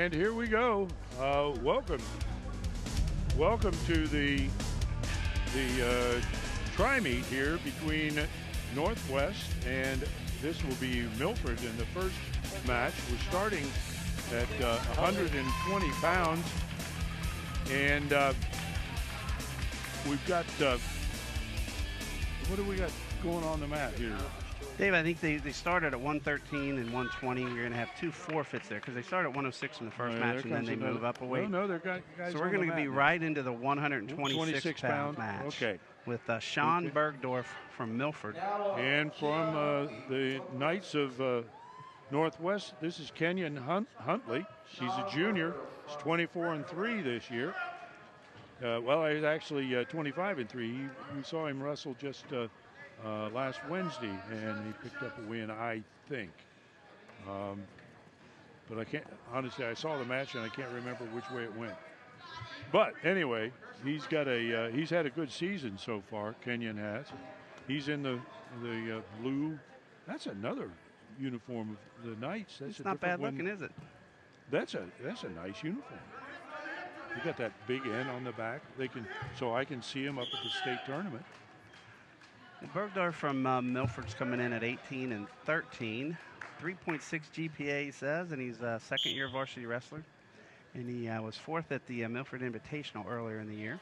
And here we go. Welcome to the tri-meet here between Northwest and this will be Milford in the first match. We're starting at 120 pounds, and we've got what do we got going on the mat here? Dave, I think they started at 113 and 120. You're going to have two forfeits there because they started at 106 in the first match and then they move up a weight. No, they're guys. So we're going to be right into the 126 pound match. Okay. With Sean Bergdorf from Milford. And from the Knights of Northwest, this is Kenyon Huntley. He's a junior. He's 24-3 this year. Well, he's actually 25-3. We saw him wrestle just last Wednesday, and he picked up a win, I think. But I can't, honestly, I saw the match and I can't remember which way it went. But anyway, he's got a he's had a good season so far. Kenyon has. He's in the blue. That's another uniform of the Knights. That's it's not bad looking, is it? That's a nice uniform. You got that big N on the back. So I can see him up at the state tournament. Bergdorf from Milford's coming in at 18-13, 3.6 GPA he says, and he's a second-year varsity wrestler. And he was fourth at the Milford Invitational earlier in the year.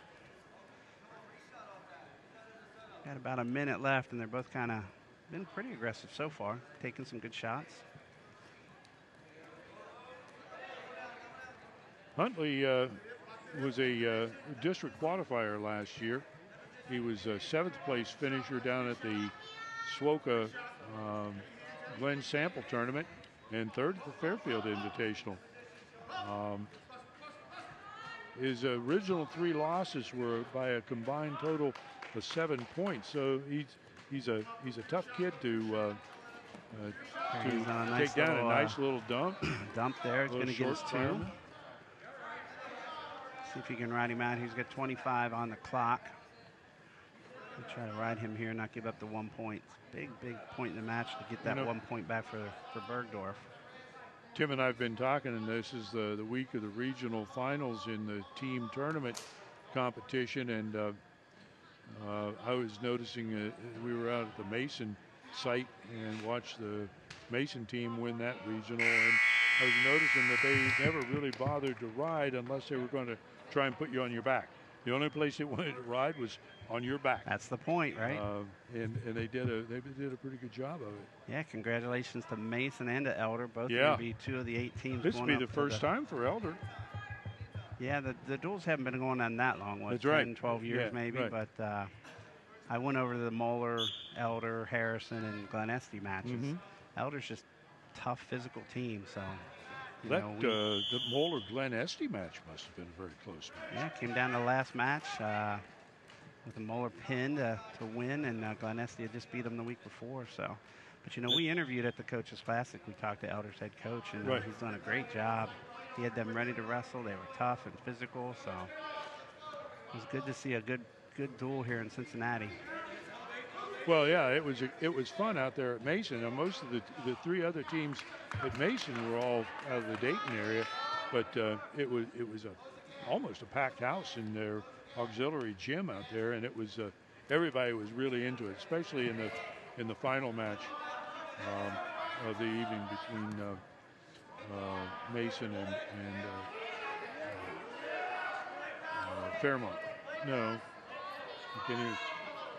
Got about a minute left, and they're both kind of been pretty aggressive so far, taking some good shots. Huntley was a district qualifier last year. He was a 7th place finisher down at the SWOCA Glen Sample tournament and 3rd at the Fairfield Invitational. His original 3 losses were by a combined total of 7 points. So he's a tough kid to take down a nice little dump. Dump there. It's going to get his 2. See if he can ride him out. He's got 25 on the clock. We'll try to ride him here and not give up the 1 point. Big point in the match to get that 1 point back for Bergdorf. Tim and I have been talking, and this is the week of the regional finals in the team tournament competition. And I was noticing we were out at the Mason site and watched the Mason team win that regional. And I was noticing that they never really bothered to ride unless they were going to try and put you on your back. The only place they wanted to ride was on your back. That's the point, right? And they did a pretty good job of it. Yeah, congratulations to Mason and to Elder. Both going to be 2 of the 8 teams. This will be the first time for Elder. Yeah, the duels haven't been going on that long. What, that's 10, right. 12 years maybe. Right. But I went over to the Moeller, Elder, Harrison, and Glen Estee matches. Mm-hmm. Elder's just a tough physical team, so. The Moeller Glen Estee match must have been a very close match. Yeah, came down to the last match with the Moeller pin to win, and Glen Estee had just beat them the week before. So, but we interviewed at the Coaches Classic. We talked to Elder's head coach, and he's done a great job. He had them ready to wrestle. They were tough and physical, so it was good to see a good duel here in Cincinnati. Well, yeah, it was fun out there at Mason. Now, most of the 3 other teams at Mason were all out of the Dayton area, but it was almost a packed house in their auxiliary gym out there, and it was everybody was really into it, especially in the final match of the evening between Mason and Fairmont. No,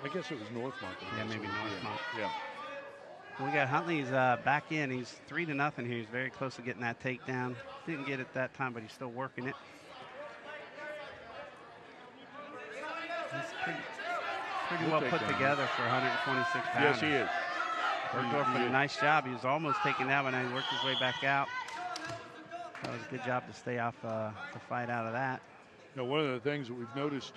I guess it was Northmont. Yeah, maybe Northmont. Yeah. We got Huntley's back in. He's 3-0 here. He's very close to getting that takedown. Didn't get it that time, but he's still working it. He's pretty well put together for 126 pounds. Yes, he is. Bergdorf did a nice job. He was almost taken down, and he worked his way back out. That was a good job to stay off the fight out of that. Now, one of the things that we've noticed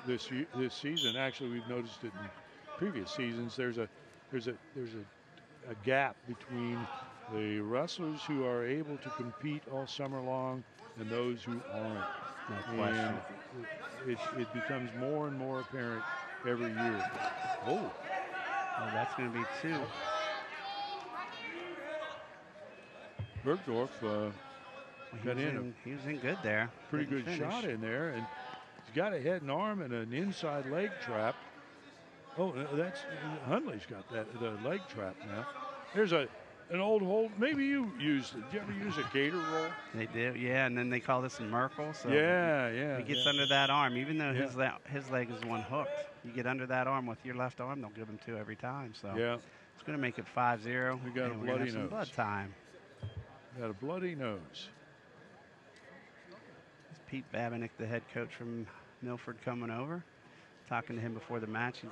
this season, actually we've noticed it in previous seasons, there's a gap between the wrestlers who are able to compete all summer long and those who aren't. No question. And it becomes more and more apparent every year. Oh, that's going to be 2. Bergdorf He was in good there. Pretty good shot in there, and he's got a head and arm and an inside leg trap. Oh, that's Huntley's got the leg trap now. There's an old hold. Maybe you used it. Did you ever use a gator roll? They did, yeah, and then they call this a Merkle. So yeah. He gets under that arm, even though his leg is one hooked. You get under that arm with your left arm, they'll give him 2 every time. So it's going to make it 5-0. We got a bloody nose. Blood time. Got a bloody nose. It's Pete Babinick, the head coach from Milford, coming over. Talking to him before the match. He's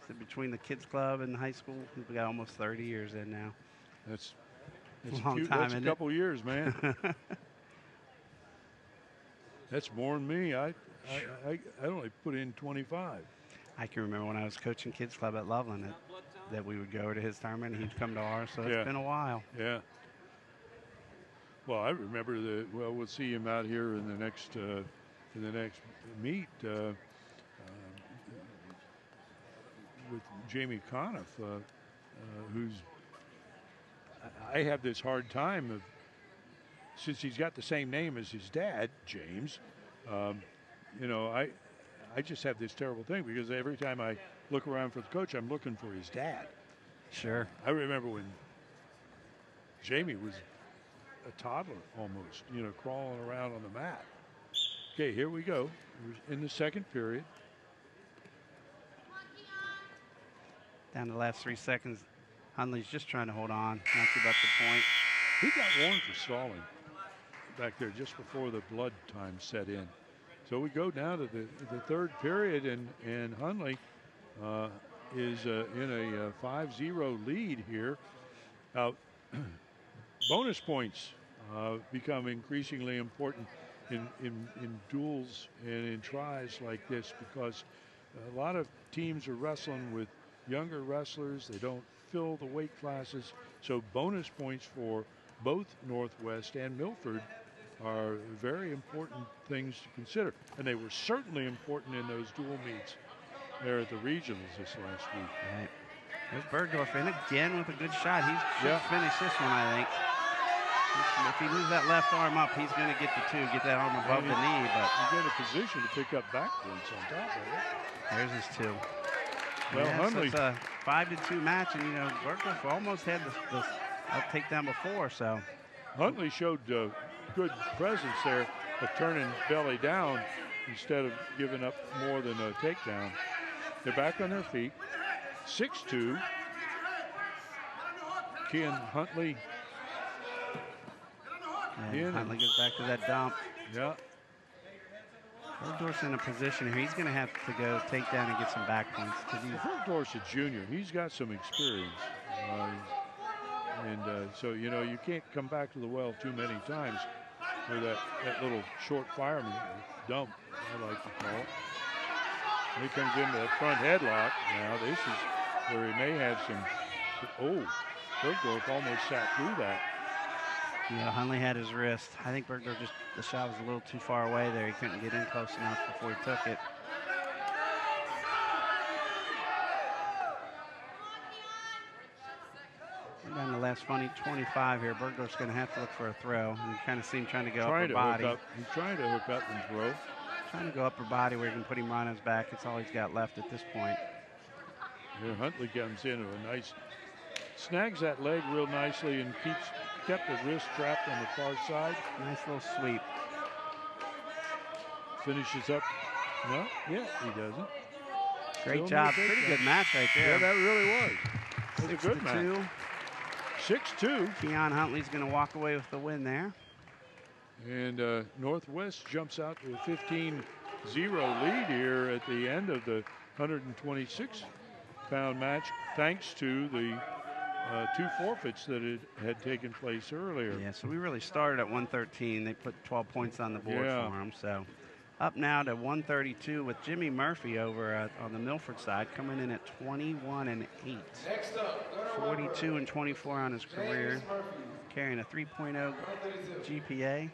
said between the kids club and the high school, we've got almost 30 years in now. That's a long time. That's a couple years, man. That's more than me. I only put in 25. I can remember when I was coaching kids club at Loveland that we would go to his tournament and he'd come to ours. So it's been a while. Yeah. Well, I remember we'll see him out here in the next meet with Jamie Conniff, who's. I have this hard time of, since he's got the same name as his dad, James. I just have this terrible thing because every time I look around for the coach, I'm looking for his dad. Sure. I remember when Jamie was a toddler almost, crawling around on the mat. Okay, here we go. We're in the second period. Down to the last 3 seconds. Huntley's just trying to hold on, not give up the point. He got warned for stalling back there just before the blood time set in. So we go down to the third period, and Huntley is in a 5-0 lead here. Bonus points become increasingly important in duels and in tries like this because a lot of teams are wrestling with younger wrestlers. They don't fill the weight classes. So bonus points for both Northwest and Milford are very important things to consider. And they were certainly important in those dual meets there at the regionals this last week. Right. There's Bergdorf in again with a good shot. He should finish this one, I think. If he moves that left arm up, he's going to get the 2, get that arm above the knee. But you get a position to pick up back points on top of it. There's his 2. Well, Huntley. So it's a 5-2 match, and Bergdorf almost had the takedown before. So Huntley showed good presence there of turning belly down instead of giving up more than a takedown. They're back on their feet. 6-2. Kian Huntley. And Huntley gets back to that dump. Yeah. Bergdorf's in a position here. He's going to have to go take down and get some back points. Bergdorf's a junior. He's got some experience. So, you can't come back to the well too many times with that little short fireman dump, I like to call it. He comes into that front headlock. Now, this is where he may have some. Oh, Bergdorf almost sat through that. Yeah, Huntley had his wrist. I think Bergdorf the shot was a little too far away there. He couldn't get in close enough before he took it. We're down to the last 25 here. Bergdorf's going to have to look for a throw. You kind of see him trying to go upper body. He's trying to hook up and throw. Trying to go upper body where he can put him right on his back. It's all he's got left at this point. Here Huntley comes in with a nice, snags that leg real nicely and kept the wrist trapped on the far side. Nice little sweep. Finishes up. No, he doesn't. Great job. Pretty good match right there. Yeah, that really was. It was a good match. 6-2. Keon Huntley's going to walk away with the win there. And Northwest jumps out to a 15-0 lead here at the end of the 126-pound match, thanks to the 2 forfeits that had taken place earlier. Yeah, so we really started at 113. They put 12 points on the board for him. So up now to 132 with Jimmy Murphy over on the Milford side, coming in at 21-8. 42-24 on his career, carrying a 3.0 GPA.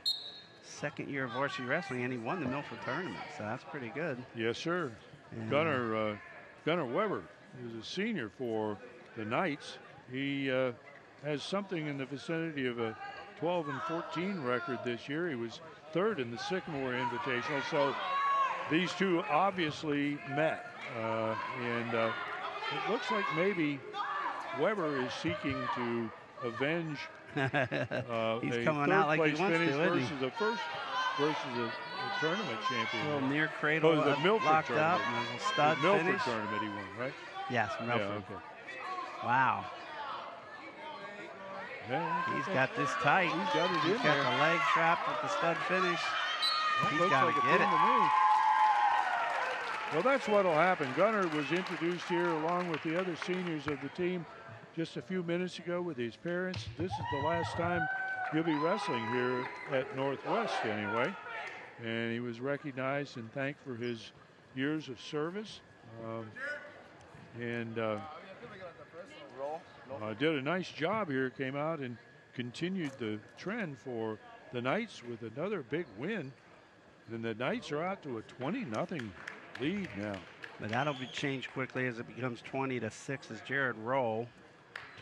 Second year of varsity wrestling, and he won the Milford tournament, so that's pretty good. Yes, sir. And Gunnar Weber is a senior for the Knights. He has something in the vicinity of a 12-14 record this year. He was third in the Sycamore Invitational. So these two obviously met. It looks like maybe Weber is seeking to avenge He's a coming out like he third-place wants finish to, versus a tournament champion. A little near cradle the Milford locked tournament. up. And a stud The Milford finish. tournament he won, right? Yes, Milford. Yeah, okay. Wow. Yeah, He's got this tight. He's got it He's in got there. the leg trapped with the stud finish. That He's looks got like to a get pin it. to me. Well, that's what will happen. Gunnar was introduced here along with the other seniors of the team just a few minutes ago with his parents. This is the last time he'll be wrestling here at Northwest anyway. And he was recognized and thanked for his years of service. Did a nice job here, came out and continued the trend for the Knights with another big win. And the Knights are out to a 20-0 lead now. But that'll be changed quickly as it becomes 20-6 as Jared Roll,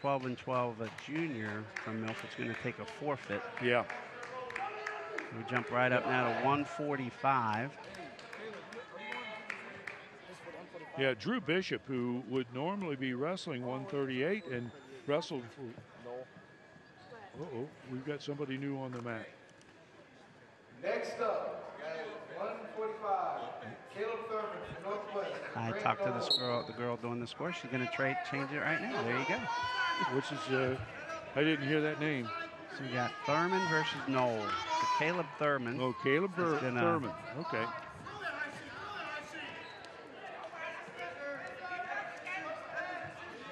12-12, a junior from Milford's going to take a forfeit. Yeah. We jump right up now to 145. Yeah, Drew Bishop, who would normally be wrestling 138 and wrestled for... Uh-oh, we've got somebody new on the mat. Next up, 145, Caleb Thurman from Northwest. I talked to this girl, the girl doing the score. She's going to change it right now. There you go. Which is, I didn't hear that name. So we got Thurman versus Knoll. So Caleb Thurman. Oh, Caleb Thurman. Okay.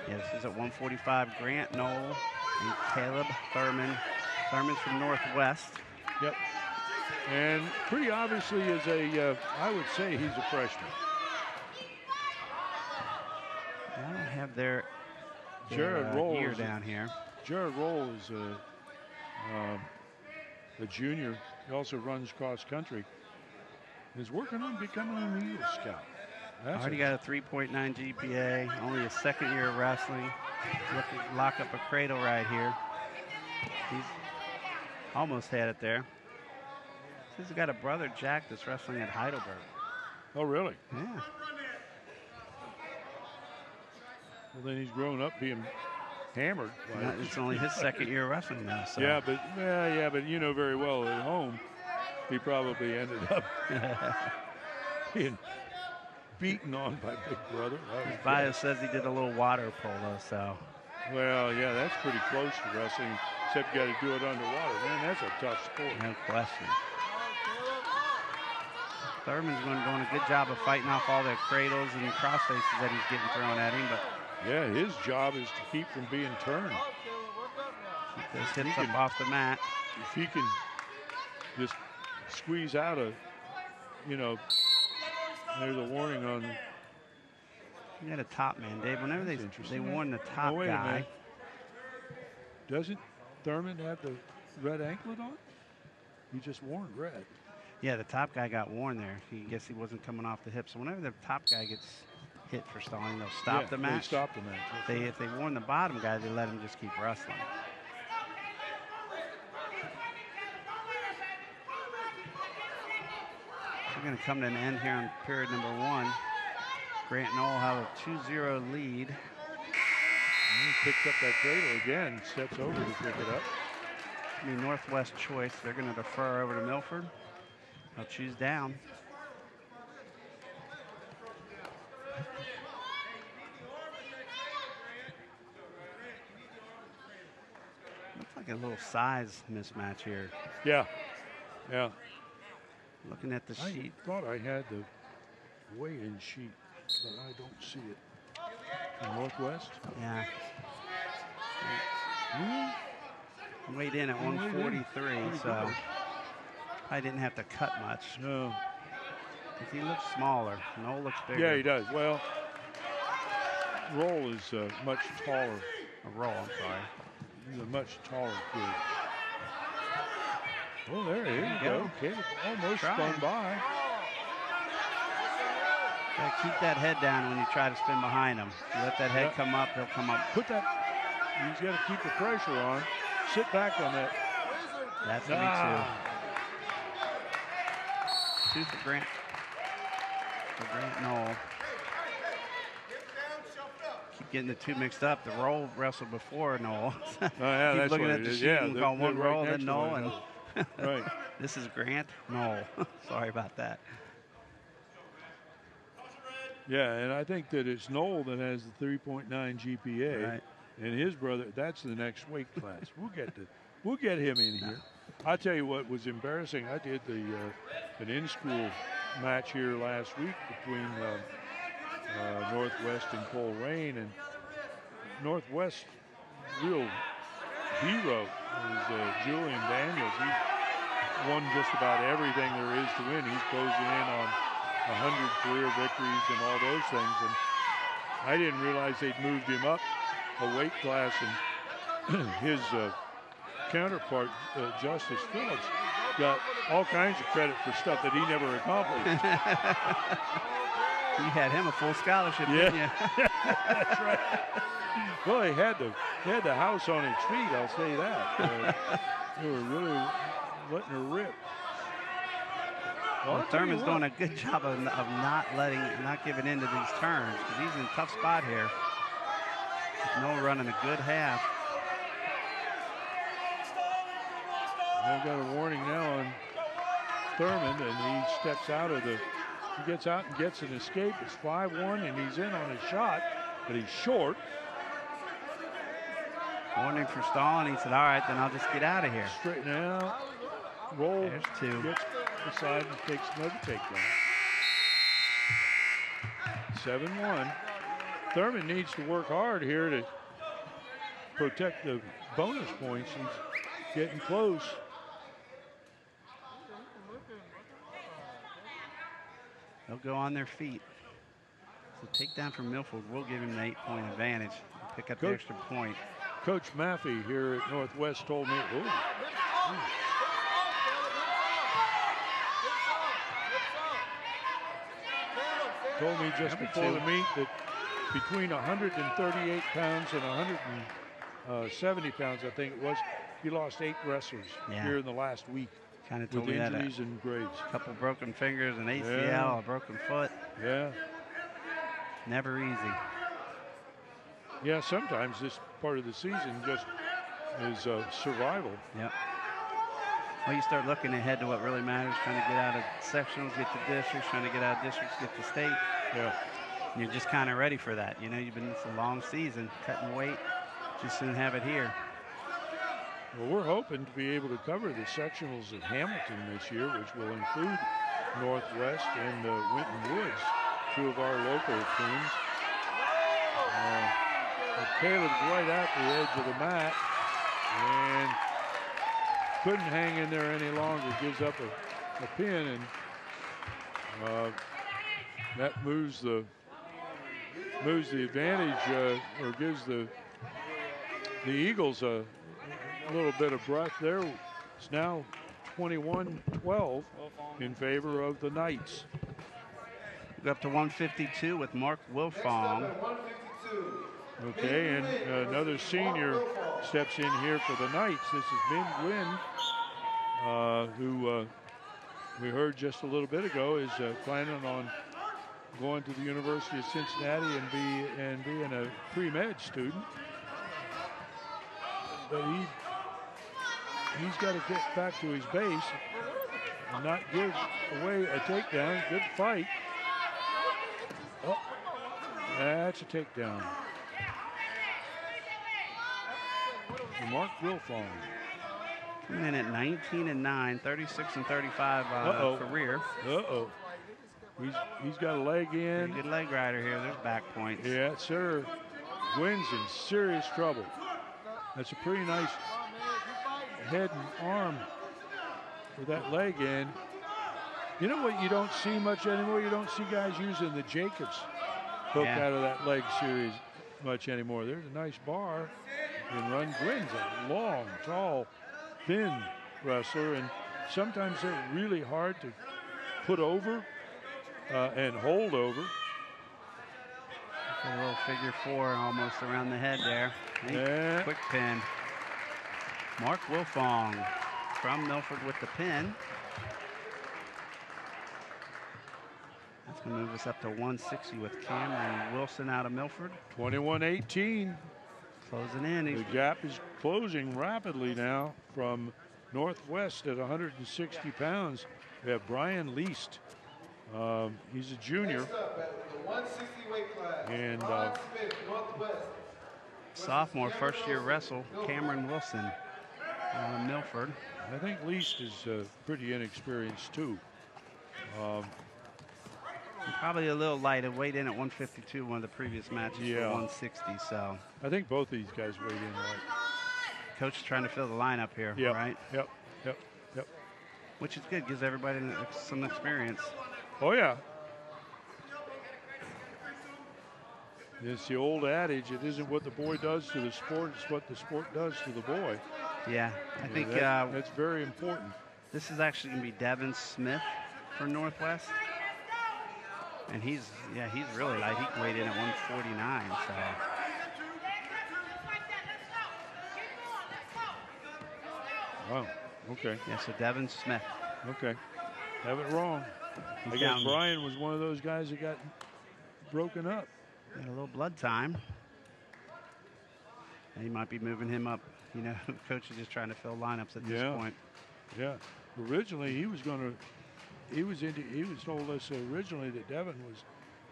Yeah, this is at 145. Grant Knoll and Caleb Thurman. Thurman's from Northwest. Yep. And pretty obviously is I would say he's a freshman. I don't have their Jared Roll year down here. Jared Roll is a junior. He also runs cross country. He's working on becoming an Eagle Scout. That's Already got a 3.9 GPA. Only a second year of wrestling. Looking to lock up a cradle right here. He's almost had it there. He's got a brother, Jack, that's wrestling at Heidelberg. Oh, really? Yeah. Well, then he's grown up being hammered. It's only his second year of wrestling now. So. Yeah, but you know very well at home, he probably ended up being beaten on by Big Brother. His bio says he did a little water polo, so. Well, yeah, that's pretty close to wrestling, except you got to do it underwater. Man, that's a tough sport. No question. Thurman's doing a good job of fighting off all their cradles and cross faces that he's getting thrown at him, but yeah, his job is to keep from being turned. Keep those hips up off the mat. If he can just squeeze out there's a warning on. You got a top man, Dave. Whenever they warn the top wait guy. A minute. Doesn't Thurman have the red anklet on? He just warned red. Yeah, the top guy got warned there. He wasn't coming off the hip. So whenever the top guy gets hit for stalling, they'll stop the match. They stop the match. If they warn the bottom guy, they let him just keep wrestling. We're going to come to an end here on period number 1. Grant Knoll will have a 2-0 lead. He picks up that cradle again, steps over to pick it up. The Northwest choice, they're going to defer over to Milford. They'll choose down. Looks like a little size mismatch here. Yeah. Looking at the sheet. I thought I had the weigh-in sheet, but I don't see it. The Northwest? Yeah. Weighed in at 143, so I didn't have to cut much. No. He looks smaller. Knoll looks bigger. Yeah, he does. Well, Roll is much taller. Roll, I'm sorry. He's a much taller kid. Oh, there you go. Kid almost spun by. Gotta keep that head down when you try to spin behind him. You let that head come up, he'll come up. He's got to keep the pressure on. Sit back on that That's going to be two. Two for Grant. For Grant Knoll. Keep getting the two mixed up. The roll wrestled before Knoll. Oh, yeah, keep that's looking what at it the is. sheet Yeah, and call one right roll, next then to Knoll. one And right. This is Grant Knoll. Sorry about that. Yeah, and I think that it's Knoll that has the 3.9 GPA, Right. and his brother. That's the next weight class. We'll get him in here. I tell you what was embarrassing. I did an in-school match here last week between Northwest and Coleraine, and Northwest real hero is Julian Daniels. He won just about everything there is to win. He's closing in on 100 career victories and all those things. And I didn't realize they'd moved him up a weight class, and his counterpart, Justice Phillips, got all kinds of credit for stuff that he never accomplished. You had him a full scholarship, Yeah. didn't you? That's right. Well, he had the house on its feet, I'll say that. They were really letting her rip. Well, Thurman's doing a good job of not giving in to these turns, because he's in a tough spot here. Knoll running a good half. They've got a warning now on Thurman, and he steps out of he gets out and gets an escape. It's 5-1, and he's in on his shot, but he's short. Warning for stalling. He said, all right, then I'll just get out of here. Straighten out, roll, There's two. gets aside and takes another takedown. 7-1. Thurman needs to work hard here to protect the bonus points. He's getting close. They'll go on their feet. So takedown from Milford will give him an 8-point advantage. Pick up the extra point. Coach Maffey here at Northwest told me, told me just before the meet that between 138 pounds and 170 pounds, I think it was, he lost 8 wrestlers here in the last week. Kind of told with me that injuries and grades. A couple broken fingers, an ACL, a broken foot. Yeah. Never easy. Yeah, sometimes this part of the season just is survival. Yep. Well, you start looking ahead to what really matters, trying to get out of sectionals, get to districts, trying to get out of districts, get to state. Yeah. And you're just kind of ready for that. You know, it's a long season, cutting weight. Just soon have it here. Well, we're hoping to be able to cover the sectionals at Hamilton this year, which will include Northwest and Winton Woods, 2 of our local teams. Caleb's right at the edge of the mat and couldn't hang in there any longer. Gives up a pin, and that moves the advantage, or gives the Eagles a little bit of breath there. It's now 21-12 in favor of the Knights. Go up to 152 with Mark Wilfong. Okay, and another senior steps in here for the Knights. This is Ben Gwynn, who we heard just a little bit ago is planning on going to the University of Cincinnati and being a pre-med student. But he's got to get back to his base and not give away a takedown. Good fight. Oh, that's a takedown. Mark Wilfong. Coming in at 19-9, 36-35 career. He's got a leg in. Pretty good leg rider here. There's back points. Yeah, sir. Gwynn's in serious trouble. That's a pretty nice head and arm for that leg in. You know what you don't see much anymore? You don't see guys using the Jacobs hook out of that leg series much anymore. There's a nice bar and run. Gwynn's a long, tall, thin wrestler, and sometimes they're really hard to put over and hold over. A little figure 4 almost around the head there. Yeah. Quick pin. Mark Wilfong. from Milford with the pin. That's going to move us up to 160 with Cameron Wilson out of Milford. 21-18. Closing in. The gap is closing rapidly now from Northwest at 160 pounds. We have Brian Least. He's a junior. Next up at the 160 weight class, And Ron Smith, Northwest. Sophomore, first-year wrestle, Cameron Wilson out of Milford. I think Least is pretty inexperienced too. Probably a little light. It weighed in at 152 one of the previous matches for 160. So I think both of these guys weighed in light. Coach is trying to fill the lineup here, right? Yep. Which is good, gives everybody some experience. Oh yeah. It's the old adage, it isn't what the boy does to the sport, it's what the sport does to the boy. Yeah, I think that's very important. This is actually going to be Devin Smith for Northwest. And he's really light. He weighed in at 149, so. Wow, okay. Yeah, so Devin Smith. Okay, have it wrong. I guess Brian was one of those guys that got broken up. Got a little blood time. And he might be moving him up. You know, the coach is just trying to fill lineups at this point. Yeah, originally he was going to. He was told us originally that Devin was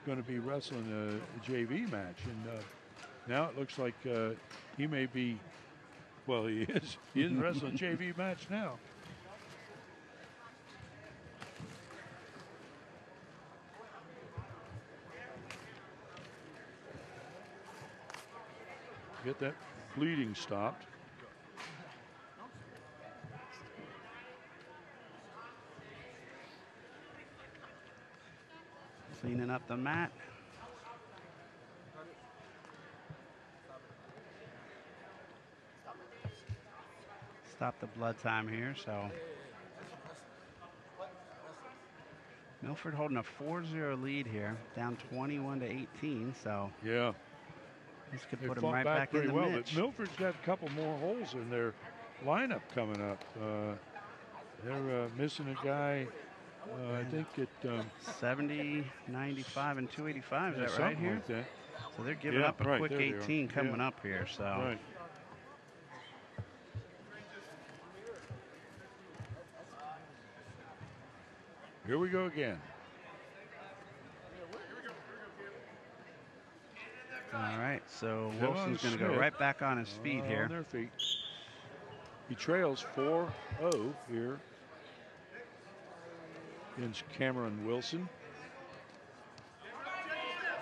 going to be wrestling a JV match, and now it looks like he may be. Well, he is. He is wrestling a JV match now. Get that bleeding stopped. Cleaning up the mat. Stop the blood time here, so. Milford holding a 4-0 lead here, down 21-18, so. Yeah. This could put them right back in the mix. But Milford's got a couple more holes in their lineup coming up. They're missing a guy. I think at 70, 95, and 285. Is that right here? Like that. So they're giving up a quick 18 coming up here. So. Right. Here we go again. All right, so Wilson's going to go right back on his feet here. On their feet. He trails 4-0 here against Cameron Wilson.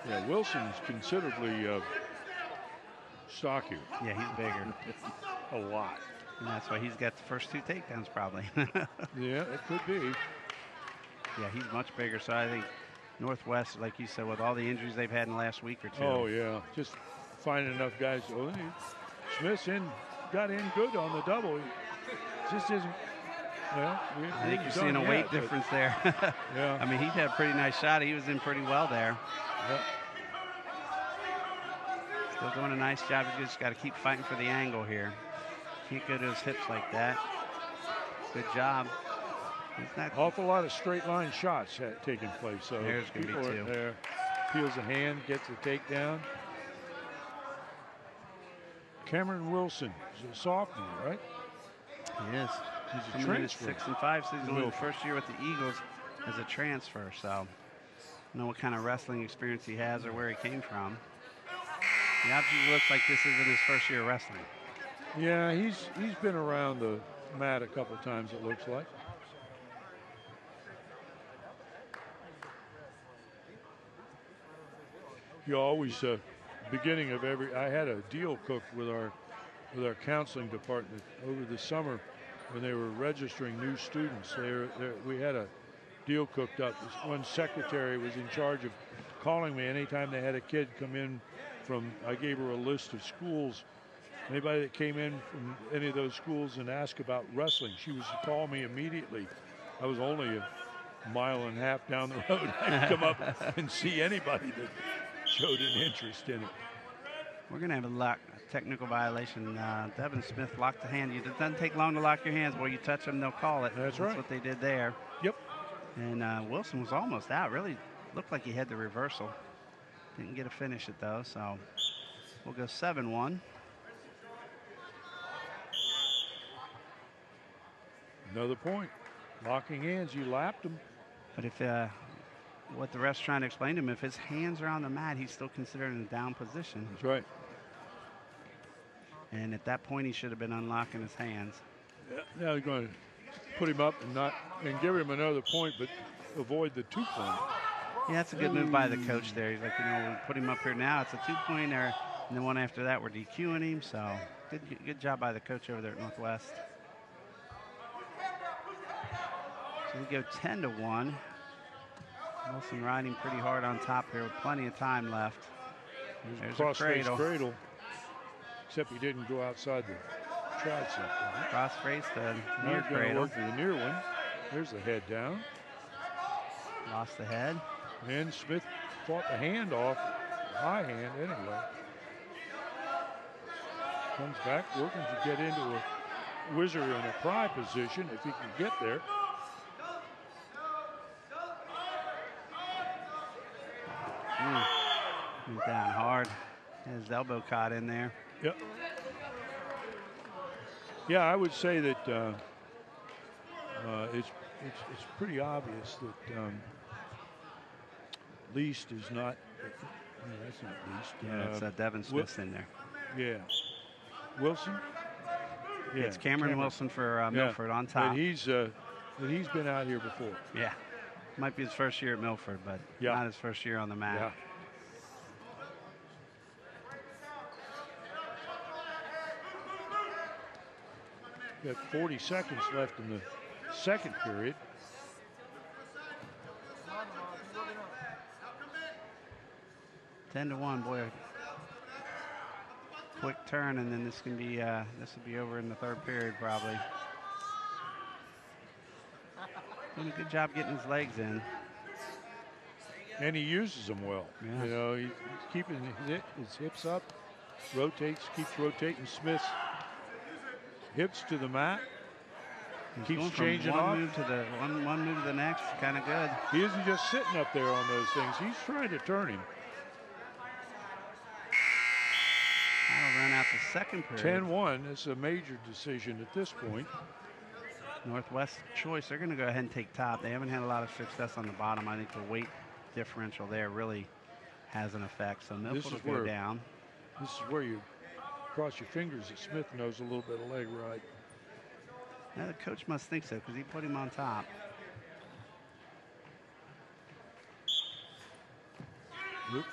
Yeah, Wilson's considerably stockier. Yeah, he's bigger. A lot. And that's why he's got the first 2 takedowns probably. Yeah, it could be. Yeah, he's much bigger, so I think Northwest, like you said, with all the injuries they've had in the last week or two. Oh, yeah. Just finding enough guys. Oh, Smith's got in good on the double. He just isn't. Well, I think you're seeing a weight difference there. Yeah. I mean, he had a pretty nice shot. He was in pretty well there. Yep. Still doing a nice job. He's just got to keep fighting for the angle here. Can't go to his hips like that. Good job. Awful lot of straight line shots taking place. So there's going to be 2. There. Peels a hand, gets a takedown. Cameron Wilson is a sophomore, right? He is. He's a transfer. 6-5 season. The first year with the Eagles as a transfer. So I don't know what kind of wrestling experience he has or where he came from. He obviously looks like this isn't his first year wrestling. Yeah, he's been around the mat a couple times, it looks like. You always beginning of every. I had a deal cooked with our counseling department over the summer when they were registering new students. We had a deal cooked up. This one secretary was in charge of calling me anytime they had a kid come in from. I gave her a list of schools. Anybody that came in from any of those schools and asked about wrestling, she was to call me immediately. I was only a mile and a half down the road. I could come up and see anybody that showed an interest in it. We're going to have a technical violation. Devin Smith locked the hand. It doesn't take long to lock your hands. Boy, you touch them, they'll call it. That's right. That's what they did there. Yep. And Wilson was almost out. Really looked like he had the reversal. Didn't get to finish it, though, so we'll go 7-1. Another point. Locking hands, you lapped him. But if what the ref's trying to explain to him, if his hands are on the mat, he's still considered in a down position. That's right. And at that point, he should have been unlocking his hands. Yeah, now he's going to put him up and give him another point, but avoid the 2-point. Yeah, that's a good move by the coach there. He's like, you know, we put him up here now. It's a 2-pointer, and the one after that, we're DQing him. So good job by the coach over there at Northwest. So we go 10-1. Wilson riding pretty hard on top here with plenty of time left. There's a cradle. Except he didn't go outside the tricep. Cross-face the near cradle. Work for the near one. There's the head down. Lost the head. And Smith fought the hand off. High hand anyway. Comes back working to get into a whizzer in a pry position if he can get there. Went down hard. His elbow caught in there. Yep. Yeah, I would say that it's pretty obvious that Least is not. No, that's not Least. Yeah, it's Devin Smith's in there. Yeah. Wilson. Yeah. It's Cameron Wilson for Milford on top. But he's been out here before. Yeah. Might be his first year at Milford, but not his first year on the mat. Yeah. Got 40 seconds left in the second period. Ten to 1, boy. Quick turn, and then this will be over in the third period probably. Doing a good job getting his legs in. And he uses them well. Yeah. You know, he's keeping his hips up, keeps rotating Smith's hips to the mat. Keeps changing one move to the one move to the next. Kind of good. He isn't just sitting up there on those things. He's trying to turn him. That'll run out the second period. 10-1. It's a major decision at this point. Northwest choice. They're going to go ahead and take top. They haven't had a lot of success on the bottom. I think the weight differential there really has an effect. So Milford will go down. This is where you cross your fingers that Smith knows a little bit of leg ride. Now the coach must think so because he put him on top. Oop.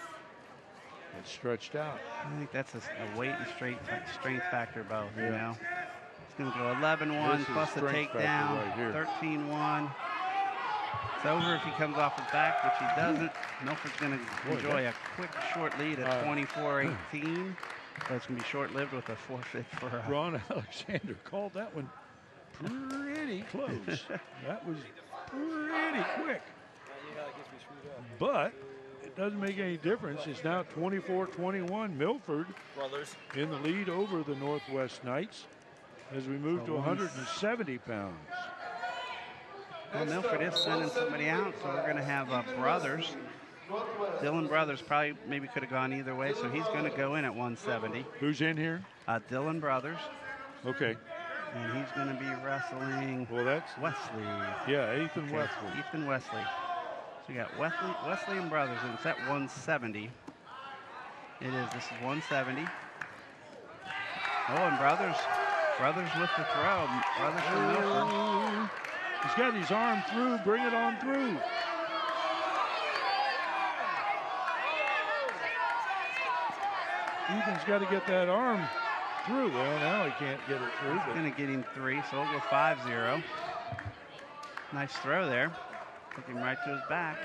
It's stretched out. I think that's a weight and strength factor both, you know. It's going to go 11-1 plus a takedown, right 13-1. It's over if he comes off his back, which he doesn't. Milford's going to enjoy a quick, short lead at 24-18. But it's going to be short-lived with a forfeit for Ron Alexander called that one pretty close. That was pretty quick. But it doesn't make any difference. It's now 24-21. Milford in the lead over the Northwest Knights as we move to 170 pounds. Well, Milford is sending somebody out, so we're going to have Brothers. Dylan Brothers probably maybe could have gone either way, so he's going to go in at 170. Who's in here? Dylan Brothers. Okay. And he's going to be wrestling Wesley. Yeah, Ethan Wesley. Ethan Wesley. So you got Wesley and Brothers, and it's at 170. It is. This is 170. Oh, and Brothers with the throw. Brothers from Milford. He's got his arm through. Bring it on through. Ethan's got to get that arm through. Well, now he can't get it through. He's going to get him 3, so we'll go 5-0. Nice throw there. Took him right to his back.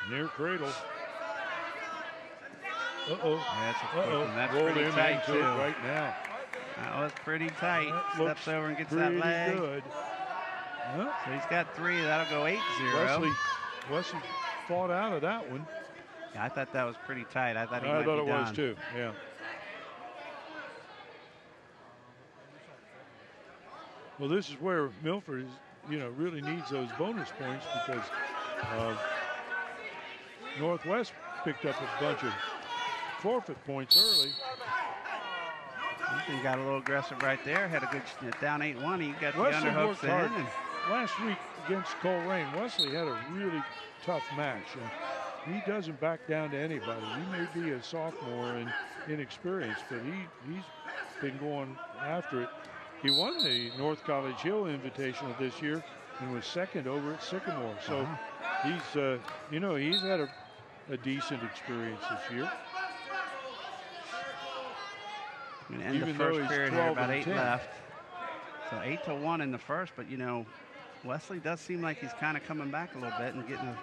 Near cradle. Uh-oh. Yeah, that's a quick one. That's Rolled pretty him tight, into too. it right now. That was pretty tight. That Steps over and gets that pretty leg. good. Huh? So he's got 3. That'll go 8-0. Wesley fought out of that one. Yeah, I thought that was pretty tight. I thought he I might be thought it done. was too, yeah. Well, this is where Milford is, really needs those bonus points because Northwest picked up a bunch of forfeit points early. Ethan got a little aggressive right there. Had a good down 8-1. He got Wesley the underhooks worked in. hard. Last week against Coleraine, Wesley had a really tough match. And he doesn't back down to anybody. He may be a sophomore and inexperienced, but he's been going after it. He won the North College Hill Invitational this year and was second over at Sycamore. So he's had a decent experience this year. Going to end the first period here, about 8 left. So 8-1 in the first, but Wesley does seem like he's kind of coming back a little bit and getting a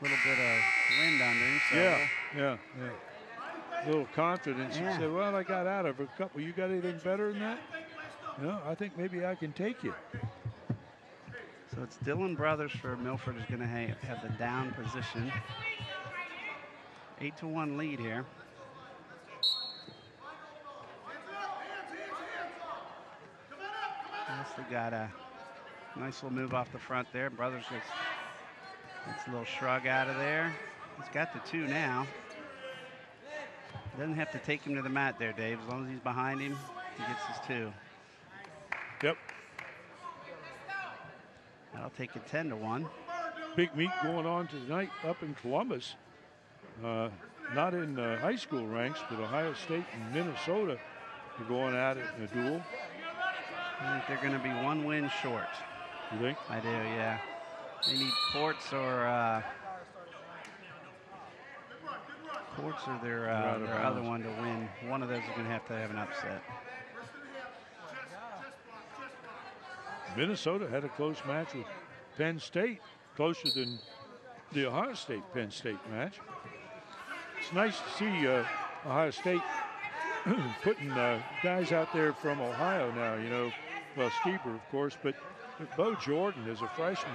little bit of wind under him. So yeah. A little confidence. Yeah. He said, well, I got out of a couple. You got anything better than that? No, I think maybe I can take you. So it's Dillon Brothers for Milford is going to have the down position. 8-1 lead here. Wesley got a nice little move off the front there. Brothers gets a little shrug out of there. He's got the 2 now. Doesn't have to take him to the mat there, Dave. As long as he's behind him, he gets his 2. Yep. That'll take it 10-1. Big meet going on tonight up in Columbus. Not in high school ranks, but Ohio State and Minnesota are going at it in a duel. I think they're going to be 1 win short. You think? I do, yeah. They need Ports or their other one to win. One of those is going to have an upset. Minnesota had a close match with Penn State, closer than the Ohio State-Penn State match. It's nice to see Ohio State putting guys out there from Ohio now, well, Steeper, of course, but Bo Jordan is a freshman,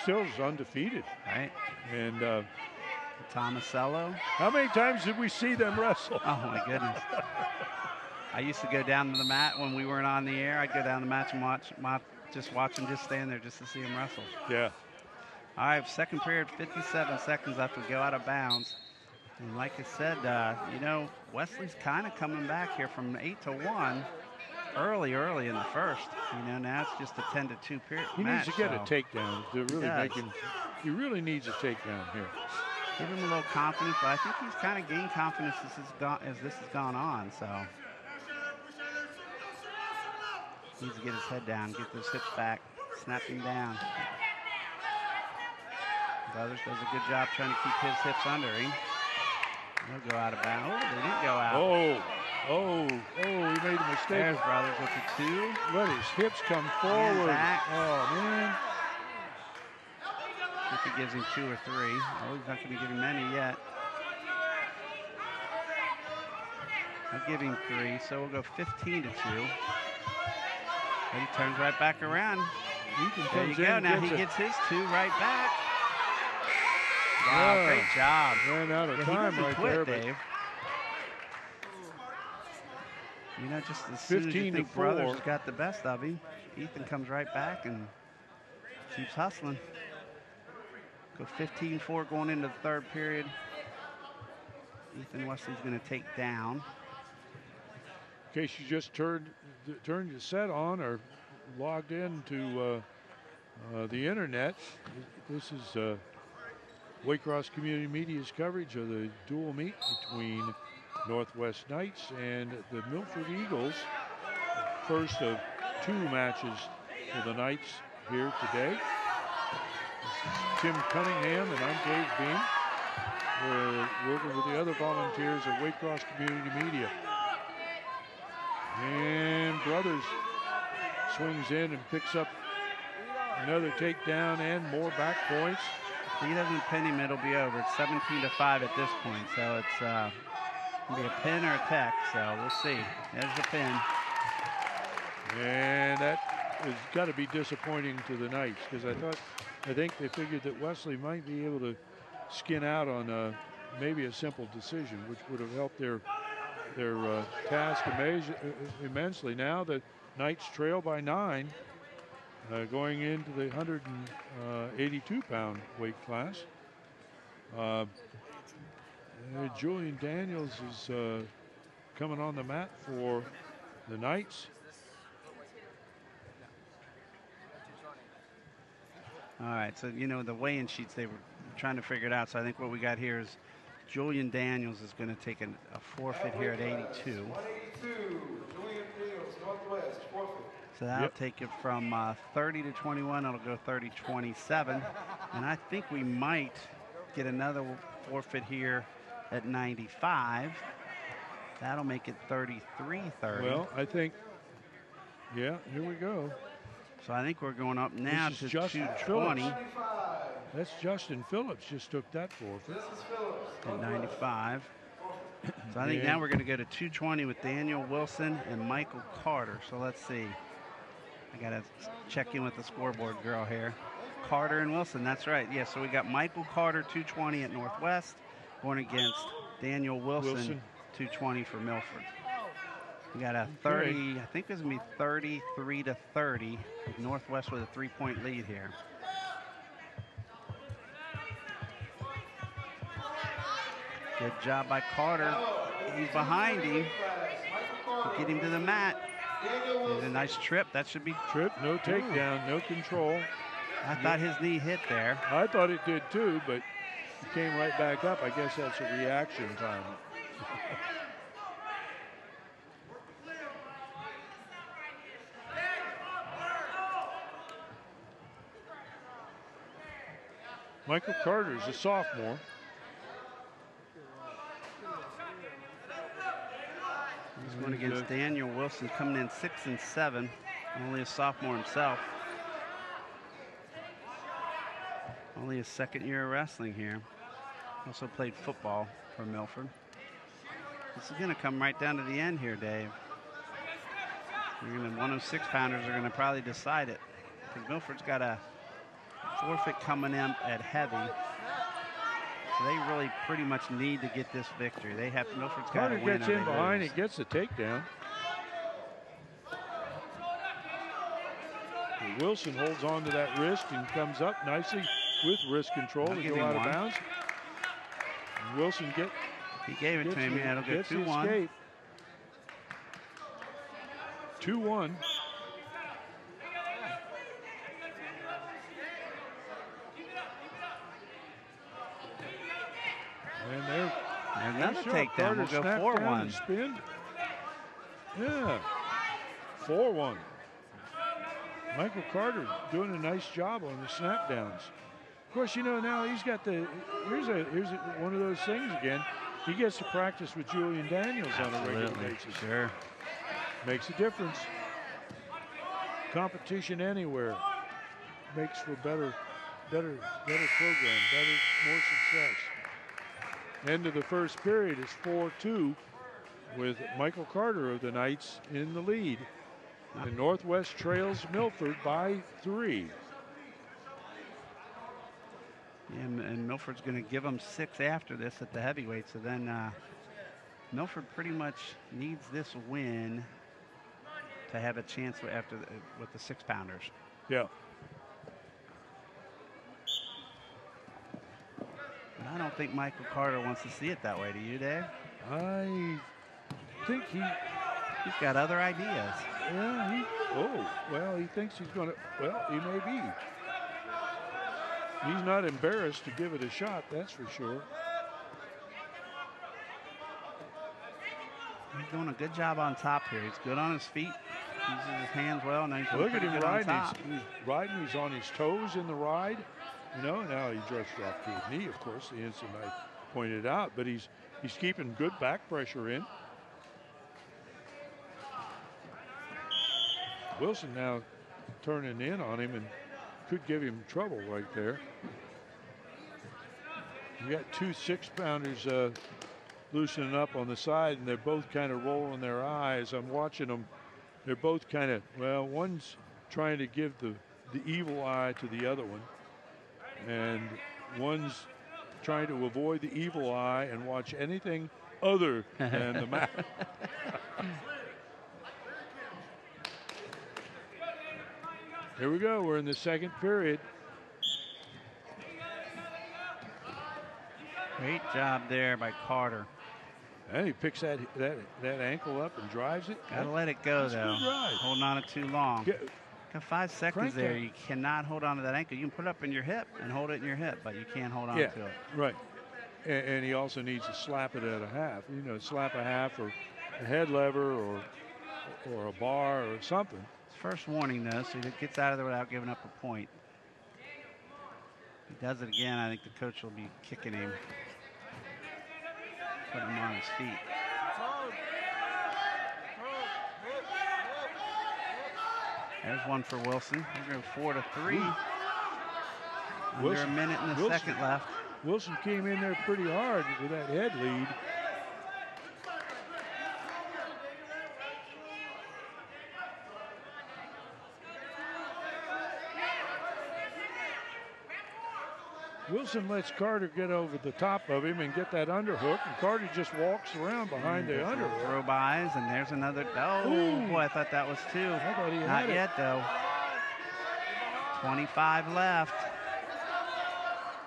still is undefeated. Right. And Tomasello. How many times did we see them wrestle? Oh, my goodness. I used to go down to the mat when we weren't on the air. I'd go down the match and watch them just stand there just to see them wrestle. Yeah. All right, second period, 57 seconds left. We go out of bounds. And like I said, Wesley's kind of coming back here from 8-1 early in the first. Now it's just a 10-2 period He match. needs to get a takedown to really make him. He really needs a takedown here. Give him a little confidence, but I think he's kind of gained confidence as this has gone on. So needs to get his head down, get those hips back, snap him down. Brothers does a good job trying to keep his hips under him. They'll go out of bounds. Oh, they didn't go out. He made a mistake. There's Brothers with the 2. Let his hips come forward. Oh, man. If he gives him 2 or 3. Oh, he's not going to give him any yet. I'll give him 3, so we'll go 15-2. But he turns right back around. There you go. Now he gets his 2 right back. Wow, great job. Ran out of time right there, Dave. Just as soon as you think Brothers has got the best of him, Ethan comes right back and keeps hustling. Go 15-4 going into the third period. Ethan Wesley's going to take down. In case you just turned your set on or logged in to the internet, this is Waycross Community Media's coverage of the dual meet between Northwest Knights and the Milford Eagles. First of 2 matches for the Knights here today. This is Tim Cunningham and I'm Dave Beam. We're working with the other volunteers at Waycross Community Media. And Brothers swings in and picks up another takedown and more back points. If he doesn't pin him, it'll be over. It's 17-5 at this point, so it's gonna be a pin or a tech. So we'll see. There's the pin. And that has got to be disappointing to the Knights, because I think they figured that Wesley might be able to skin out on maybe a simple decision, which would have helped their task immensely. Now the Knights trail by 9, going into the 182-pound weight class. Julian Daniels is coming on the mat for the Knights. All right, so you know the weigh-in sheets, they were trying to figure it out. So I think what we got here is Julian Daniels is going to take a forfeit here at 82. 182, Julian Daniels, Northwest, forfeit. So that'll take it from 30 to 21. It'll go 30-27. And I think we might get another forfeit here at 95. That'll make it 33-30. Well, I think, yeah, here we go. So I think we're going up now to Justin 220. That's Justin Phillips just took that forfeit. At 95. So I think now we're going to go to 220 with Daniel Wilson and Michael Carter. So let's see. I got to check in with the scoreboard girl here. Carter and Wilson, that's right. Yeah, so we got Michael Carter, 220 at Northwest, going against Daniel Wilson. 220 for Milford. We got a 30, I think it's going to be 33-30. Northwest with a 3-point lead here. Good job by Carter. He's behind him. Get him to the mat. There's a nice trip. That should be trip, no takedown, no control. I thought his knee hit there. I thought it did too, but he came right back up. I guess that's a reaction time. Michael Carter is a sophomore. He's going against Daniel Wilson, coming in 6-7, only a sophomore himself. Only his second year of wrestling here. Also played football for Milford. This is going to come right down to the end here, Dave. You're going to 106-pounders are going to probably decide it. I think Milford's got a forfeit coming in at heavy. So they really pretty much need to get this victory. They have Milford's got to win. Carter gets in behind, he gets the takedown. And Wilson holds on to that wrist and comes up nicely with wrist control to go out of bounds. And Wilson he gave it to him. Yeah, it'll go 2-1. 2-1. And another takedown. We'll go 4-1. Spin. Yeah. 4-1. Michael Carter doing a nice job on the snap downs. Of course, you know, now he's got here's one of those things again. He gets to practice with Julian Daniels on a regular basis. Sure. Makes a difference. Competition anywhere makes for better program, more success. End of the first period is 4-2 with Michael Carter of the Knights in the lead. And Northwest trails Milford by 3. Yeah, and Milford's going to give them 6 after this at the heavyweight. So then Milford pretty much needs this win to have a chance with the 6-pounders. Yeah. But I don't think Michael Carter wants to see it that way. Do you, Dave? I think he's got other ideas. Yeah, he thinks he's going to, well, he may be. He's not embarrassed to give it a shot, that's for sure. He's doing a good job on top here. He's good on his feet. Uses his hands well. Now he's look at him riding. He's riding. He's on his toes in the ride. You know, now he just dropped to his knee, of course, the instant I pointed out. But he's keeping good back pressure in. Wilson now turning in on him and could give him trouble right there. We got two 6-pounders loosening up on the side, and they're both kind of rolling their eyes. I'm watching them. They're both kind of, well, one's trying to give the evil eye to the other one, and one's trying to avoid the evil eye and watch anything other than the mat. Here we go. We're in the second period. Great job there by Carter. And he picks that ankle up and drives it. Gotta let it go, though. Holding on it too long. Got 5 seconds there. You cannot hold on to that ankle. You can put it up in your hip and hold it in your hip, but you can't hold on to it. Right. And he also needs to slap it at a half. You know, slap a half or a head lever or a bar or something. First warning, though, so he gets out of there without giving up a point. If he does it again, I think the coach will be kicking him. Put him on his feet. There's one for Wilson. We're going 4-3. Under a minute and a second left. Wilson came in there pretty hard with that head lead. Wilson lets Carter get over the top of him and get that underhook, and Carter just walks around behind the underhook. Throw bys, and there's another. Oh, ooh. Boy, I thought that was 2. I thought he Not had yet, though. 25 left.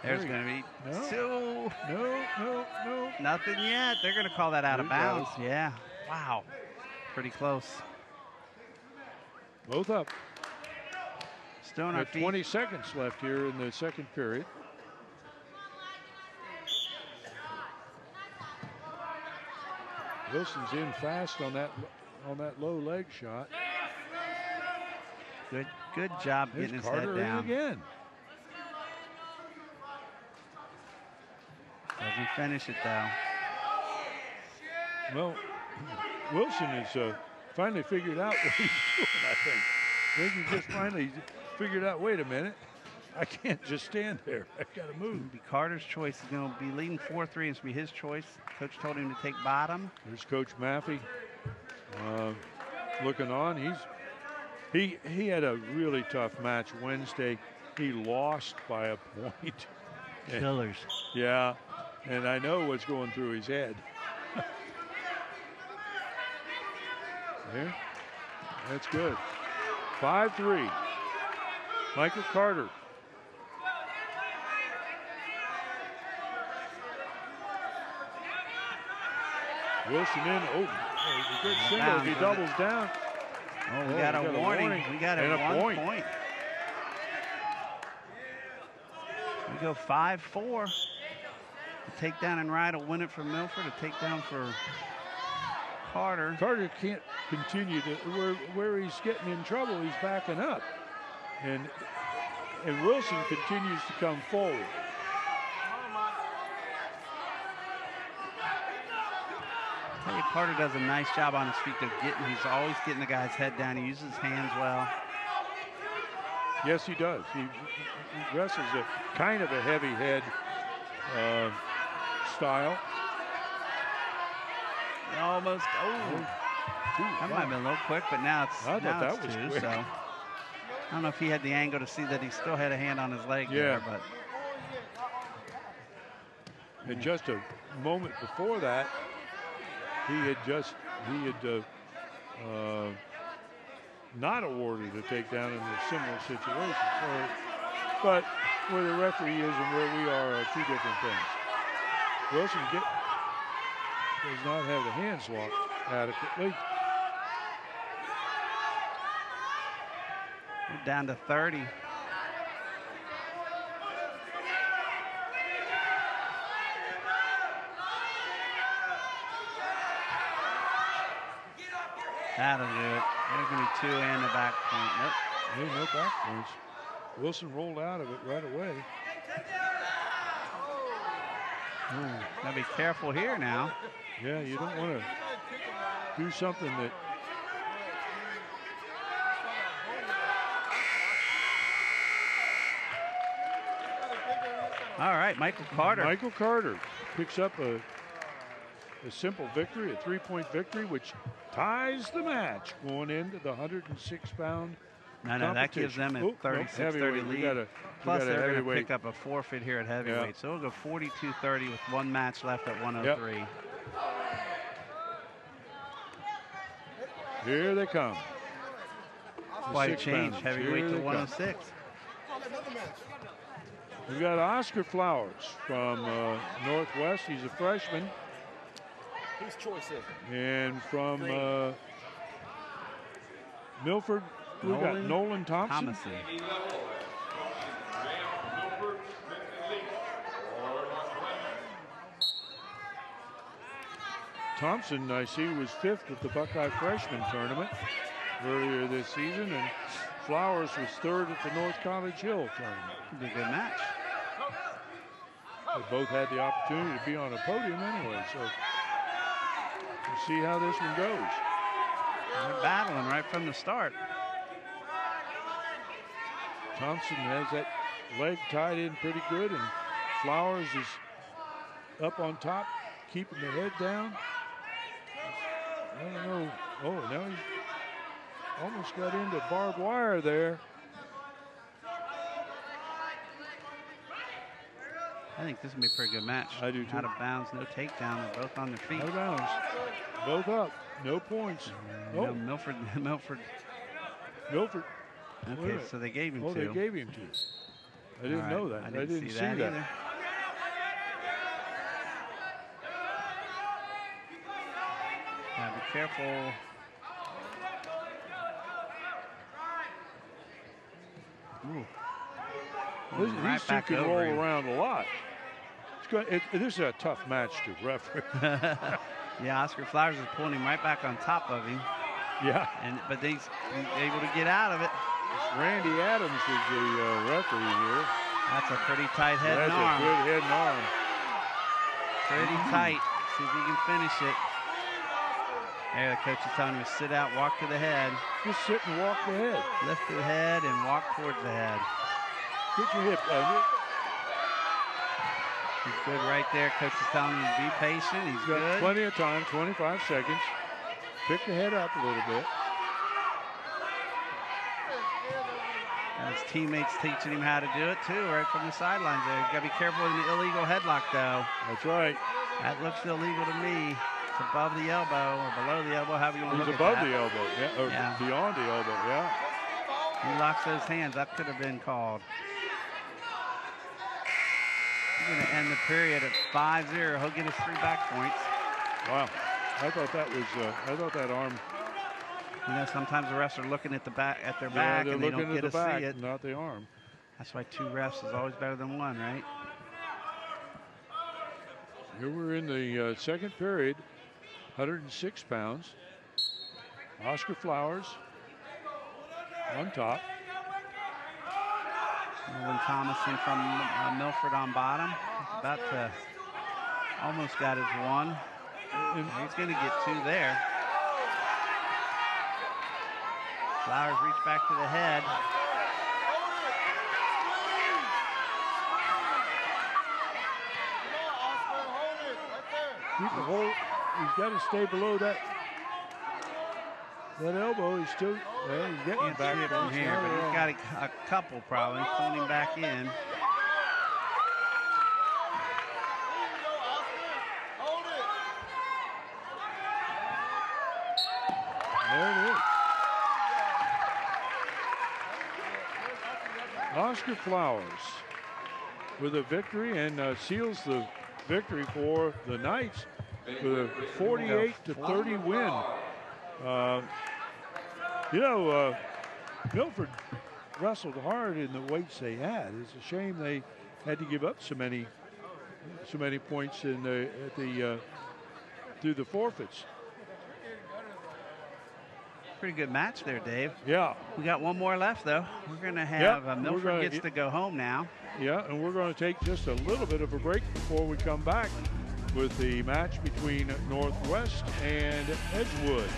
There's going to be 2. No. Nothing yet. They're going to call that out of bounds. Yeah. Wow. Pretty close. Both up. Still on our feet. 20 seconds left here in the second period. Wilson's in fast on that low leg shot. Good job getting his Carter head down. Again. Doesn't finish it though. Well, Wilson has finally figured out what he's doing, I think. I think he just finally figured out, wait a minute, I can't just stand there. I've got to move. It'll be Carter's choice. He's going to be leading 4-3. It's going to be his choice. Coach told him to take bottom. There's Coach Maffey looking on. He had a really tough match Wednesday. He lost by a point. Killers. Yeah, and I know what's going through his head. There, that's good. 5-3. Michael Carter. Wilson in. Oh, a good single. He doubles down. Oh, we got a warning. We got a 1 point. We go 5-4. A takedown and ride will win it for Milford. A takedown for Carter. Carter can't continue to where he's getting in trouble. He's backing up, and Wilson continues to come forward. I tell you, Carter does a nice job on his feet. He's always getting the guy's head down. He uses his hands well. Yes, he does. He wrestles a kind of a heavy head style. Almost. Oh, that might have been a little quick, but now it's, I thought that was 2. quick. So I don't know if he had the angle to see that he still had a hand on his leg there, but. And just a moment before that, he had not awarded a takedown in a similar situation. So, but where the referee is and where we are 2 different things. Wilson does not have the hands locked adequately. We're down to 30. That'll do it. There's going to be 2 and a back point. Nope. No back points. Wilson rolled out of it right away. Gotta be careful here now. Yeah, you don't want to do something that. All right, Michael Carter. Michael Carter picks up a simple victory, a 3-point victory, which ties the match going into the 106-pound No, that gives them a 36-30 lead. Plus, they're going to pick up a forfeit here at heavyweight. Yeah. So it'll go 42-30 with one match left at 103. Yep. Here they come. Quite a change, heavyweight to 106. We've got Oscar Flowers from Northwest. He's a freshman. Whose choice is it? And from Milford, we've got Nolan Thompson. Thompson, I see, was 5th at the Buckeye Freshman Tournament earlier this season, and Flowers was 3rd at the North College Hill Tournament. It'll be a good match. They both had the opportunity to be on a podium anyway, so we'll see how this one goes. They're battling right from the start. Thompson has that leg tied in pretty good, and Flowers is up on top, keeping the head down. I don't know. Oh, now he's almost got into barbed wire there. I think this will be a pretty good match. I do too. Out of bounds, no takedown. They're both on their feet. Out of bounds. Both up. No points. No, Milford. Okay, so they gave him 2. Oh, they gave him 2. I didn't know that. I didn't see that either. Be careful. Ooh. These two can roll around a lot. This is a tough match to referee. Yeah, Oscar Flowers is pulling him right back on top of him. Yeah. But he's able to get out of it. Randy Adams is the referee here. That's a pretty tight head and arm. That's a good head and arm. Pretty tight. See if he can finish it. There, the coach is telling him to sit out, walk to the head. Just sit and walk the head. Lift the head and walk towards the head. Get your hip. He's good right there. Coach is telling him to be patient. He's got good. Plenty of time, 25 seconds. Pick the head up a little bit. And his teammates teaching him how to do it too, right from the sidelines there. He's got to be careful with the illegal headlock though. That's right. That looks illegal to me. It's above the elbow or below the elbow, however you want to look at that. It's above the elbow, yeah, or beyond the elbow, yeah. He locks those hands. That could have been called. He's going to end the period at 5-0. He'll get his 3 back points. Wow. I thought that was, I thought that arm. You know, sometimes the refs are looking at their back and they don't get to see it. Not the arm. That's why 2 refs is always better than 1, right? Here we're in the second period, 106 pounds. Oscar Flowers on top. Nolan Thomason from Milford on bottom. About to, almost got his 1. And he's going to get 2 there. Flowers reach back to the head. Keep the hold. He's got to stay below that elbow. He's still, well, he's getting back from here, but he's got a couple probably pulling him back in. There it is. Oscar Flowers with a victory and seals the victory for the Knights with a 48-30 win. Milford wrestled hard in the weights they had. It's a shame they had to give up so many points in through the forfeits. Pretty good match there, Dave. Yeah. We got 1 more left, though. We're going to have Milford gets to go home now. Yeah, and we're going to take just a little bit of a break before we come back with the match between Northwest and Edgewood.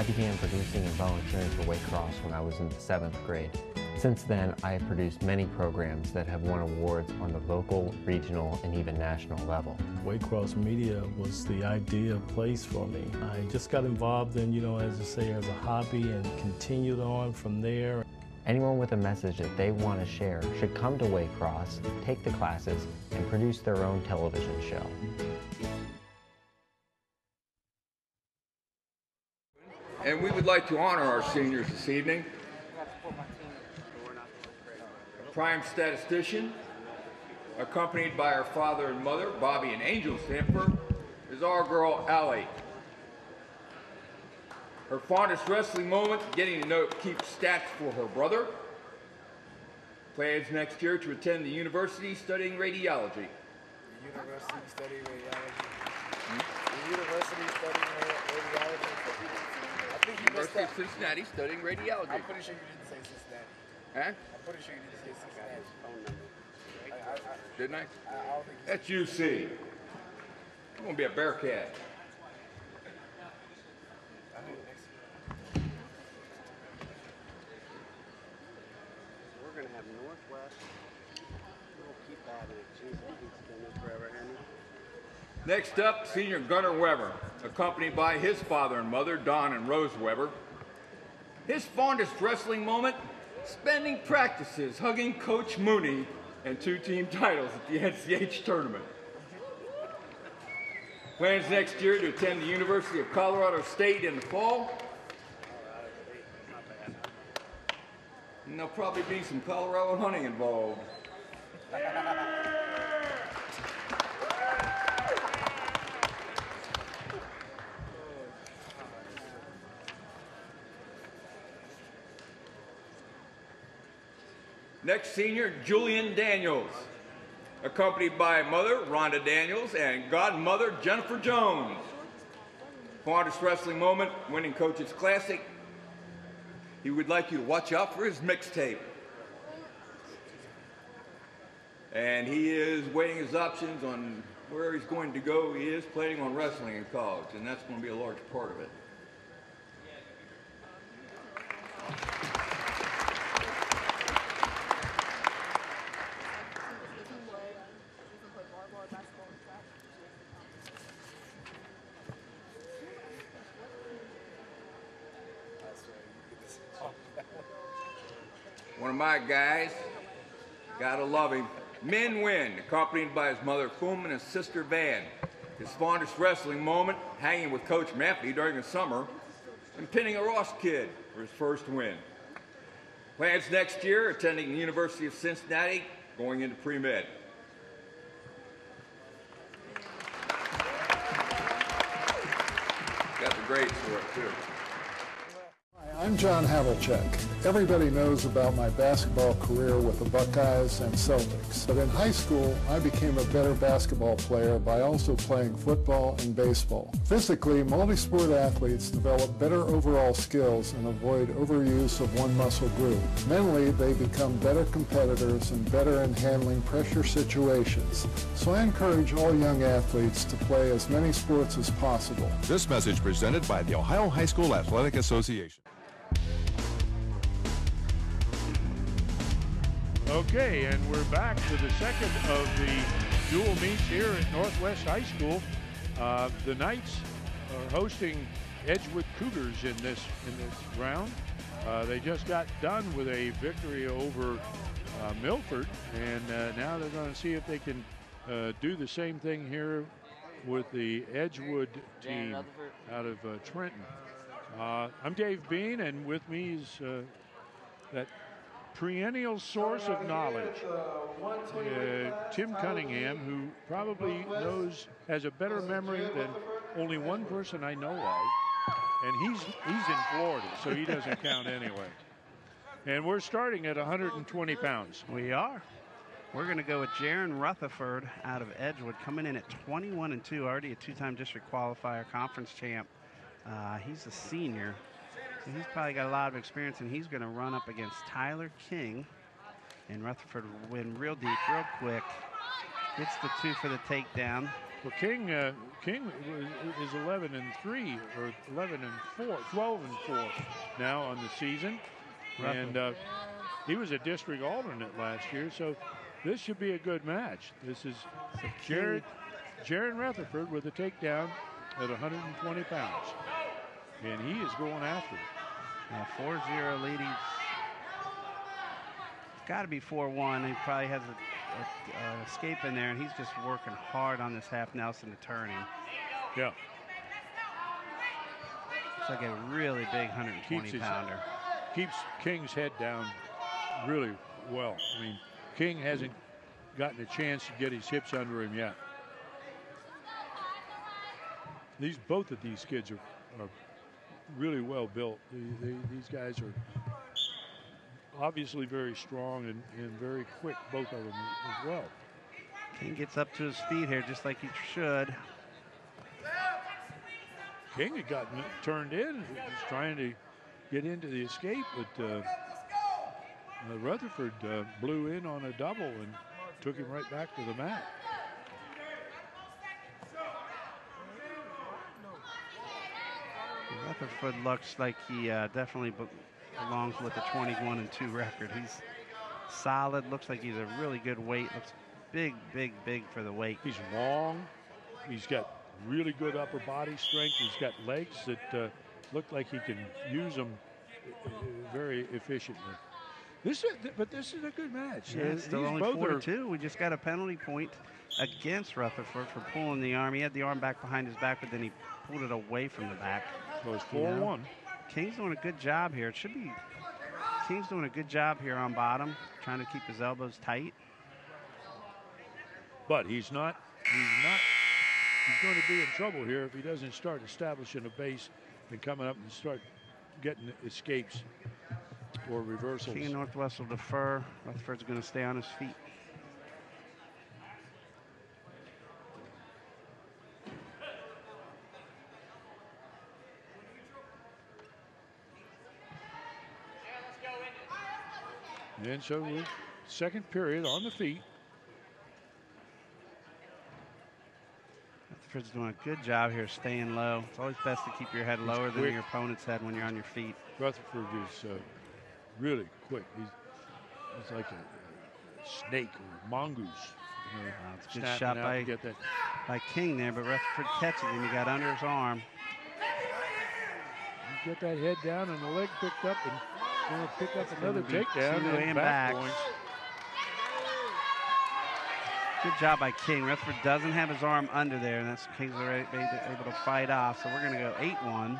I began producing and volunteering for Waycross when I was in the 7th grade. Since then, I have produced many programs that have won awards on the local, regional, and even national level. Waycross Media was the ideal place for me. I just got involved in, as I say, as a hobby and continued on from there. Anyone with a message that they want to share should come to Waycross, take the classes, and produce their own television show. And we would like to honor our seniors this evening. A prime statistician, accompanied by her father and mother, Bobby and Angel Stanford, is our girl, Allie. Her fondest wrestling moment, getting to keep stats for her brother. Plans next year to attend the university studying radiology. The university studying radiology. The university studying radiology. I think you University of Cincinnati studying radiology. I'm pretty sure you didn't say Cincinnati. Huh? I'm pretty sure you didn't say Cincinnati. Phone number. Didn't I? I don't think you That's UC. I'm going to be a Bearcat. We're going to have Northwest. We'll keep adding it. Jeez, that keeps going forever, Henry. Next up, senior Gunnar Weber, accompanied by his father and mother, Don and Rose Weber. His fondest wrestling moment, spending practices hugging Coach Mooney and 2 team titles at the NCH tournament. Plans next year to attend the University of Colorado State in the fall. And there'll probably be some Colorado hunting involved. Next senior, Julian Daniels, accompanied by mother, Rhonda Daniels, and godmother, Jennifer Jones. Fondest wrestling moment, winning Coach's Classic. He would like you to watch out for his mixtape. And he is weighing his options on where he's going to go. He is planning on wrestling in college, and that's going to be a large part of it. One of my guys, gotta love him. Min Win, accompanied by his mother Foom and his sister Van. His fondest wrestling moment, hanging with Coach Maffey during the summer and pinning a Ross kid for his first win. Plans next year, attending the University of Cincinnati, going into pre-med. Got the grades for it too. I'm John Havlicek. Everybody knows about my basketball career with the Buckeyes and Celtics. But in high school, I became a better basketball player by also playing football and baseball. Physically, multi-sport athletes develop better overall skills and avoid overuse of one muscle group. Mentally, they become better competitors and better in handling pressure situations. So I encourage all young athletes to play as many sports as possible. This message presented by the Ohio High School Athletic Association. Okay, and we're back to the second of the dual meets here at Northwest High School. The Knights are hosting Edgewood Cougars in this round. They just got done with a victory over Milford, and now they're going to see if they can do the same thing here with the Edgewood team out of Trenton. I'm Dave Bean, and with me is that perennial source of knowledge, Tim Cunningham, who probably has a better memory than only one person I know of, and he's in Florida, so he doesn't count anyway. And we're starting at 120 pounds. We are. We're going to go with Jaron Rutherford out of Edgewood, coming in at 21-2, already a 2-time district qualifier, conference champ. He's a senior. So he's probably got a lot of experience, and he's going to run up against Tyler King. And Rutherford will win real deep, real quick. Gets the 2 for the takedown. Well, King is 11-3 or 11-4, 12-4 now on the season, and he was a district alternate last year, so this should be a good match. This is Jaron Rutherford with a takedown at 120 pounds, and he is going after it. 4-0 leading. It's got to be 4-1. He probably has an escape in there, and he's just working hard on this half Nelson to turn him. Yeah. It's like a really big 120-pounder. Keeps King's head down really well. I mean, King hasn't gotten a chance to get his hips under him yet. Both of these kids are really well built. These guys are obviously very strong and very quick, both of them as well. King gets up to his feet here just like he should. King had gotten turned in. He was trying to get into the escape, but Rutherford blew in on a double and took him right back to the mat. Rutherford looks like he definitely belongs with a 21-2 record. He's solid, looks like he's a really good weight, looks big for the weight. He's long, he's got really good upper body strength, he's got legs that look like he can use them very efficiently. But this is a good match. Yeah, it's still only 4-2. We just got a penalty point against Rutherford for pulling the arm. He had the arm back behind his back, but then he pulled it away from the back. So it's 4-1. King's doing a good job here. It should be King's doing a good job here on bottom, trying to keep his elbows tight. But he's not. He's going to be in trouble here if he doesn't start establishing a base and coming up and start getting escapes or reversals. King Northwest will defer. Rutherford's going to stay on his feet. And so we're second period on the feet. Rutherford's doing a good job here staying low. It's always best to keep your head lower than your opponent's head when you're on your feet. Rutherford is really quick. He's like a snake or a mongoose. It's a good shot by King there, but Rutherford catches him. He got under his arm. You get that head down and the leg picked up, and going to pick up another takedown and back points. Good job by King. Rutherford doesn't have his arm under there, and that's King's already able to fight off. So we're going to go 8-1.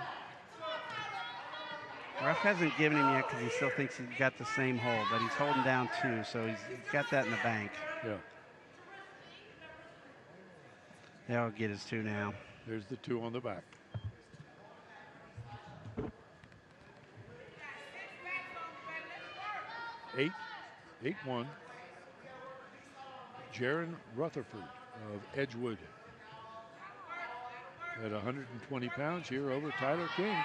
Ref hasn't given him yet because he still thinks he's got the same hold, but he's holding down 2, so he's got that in the bank. Yeah. That'll get his 2 now. There's the 2 on the back. Eight, 8-1. Jaron Rutherford of Edgewood at 120 pounds here over Tyler King.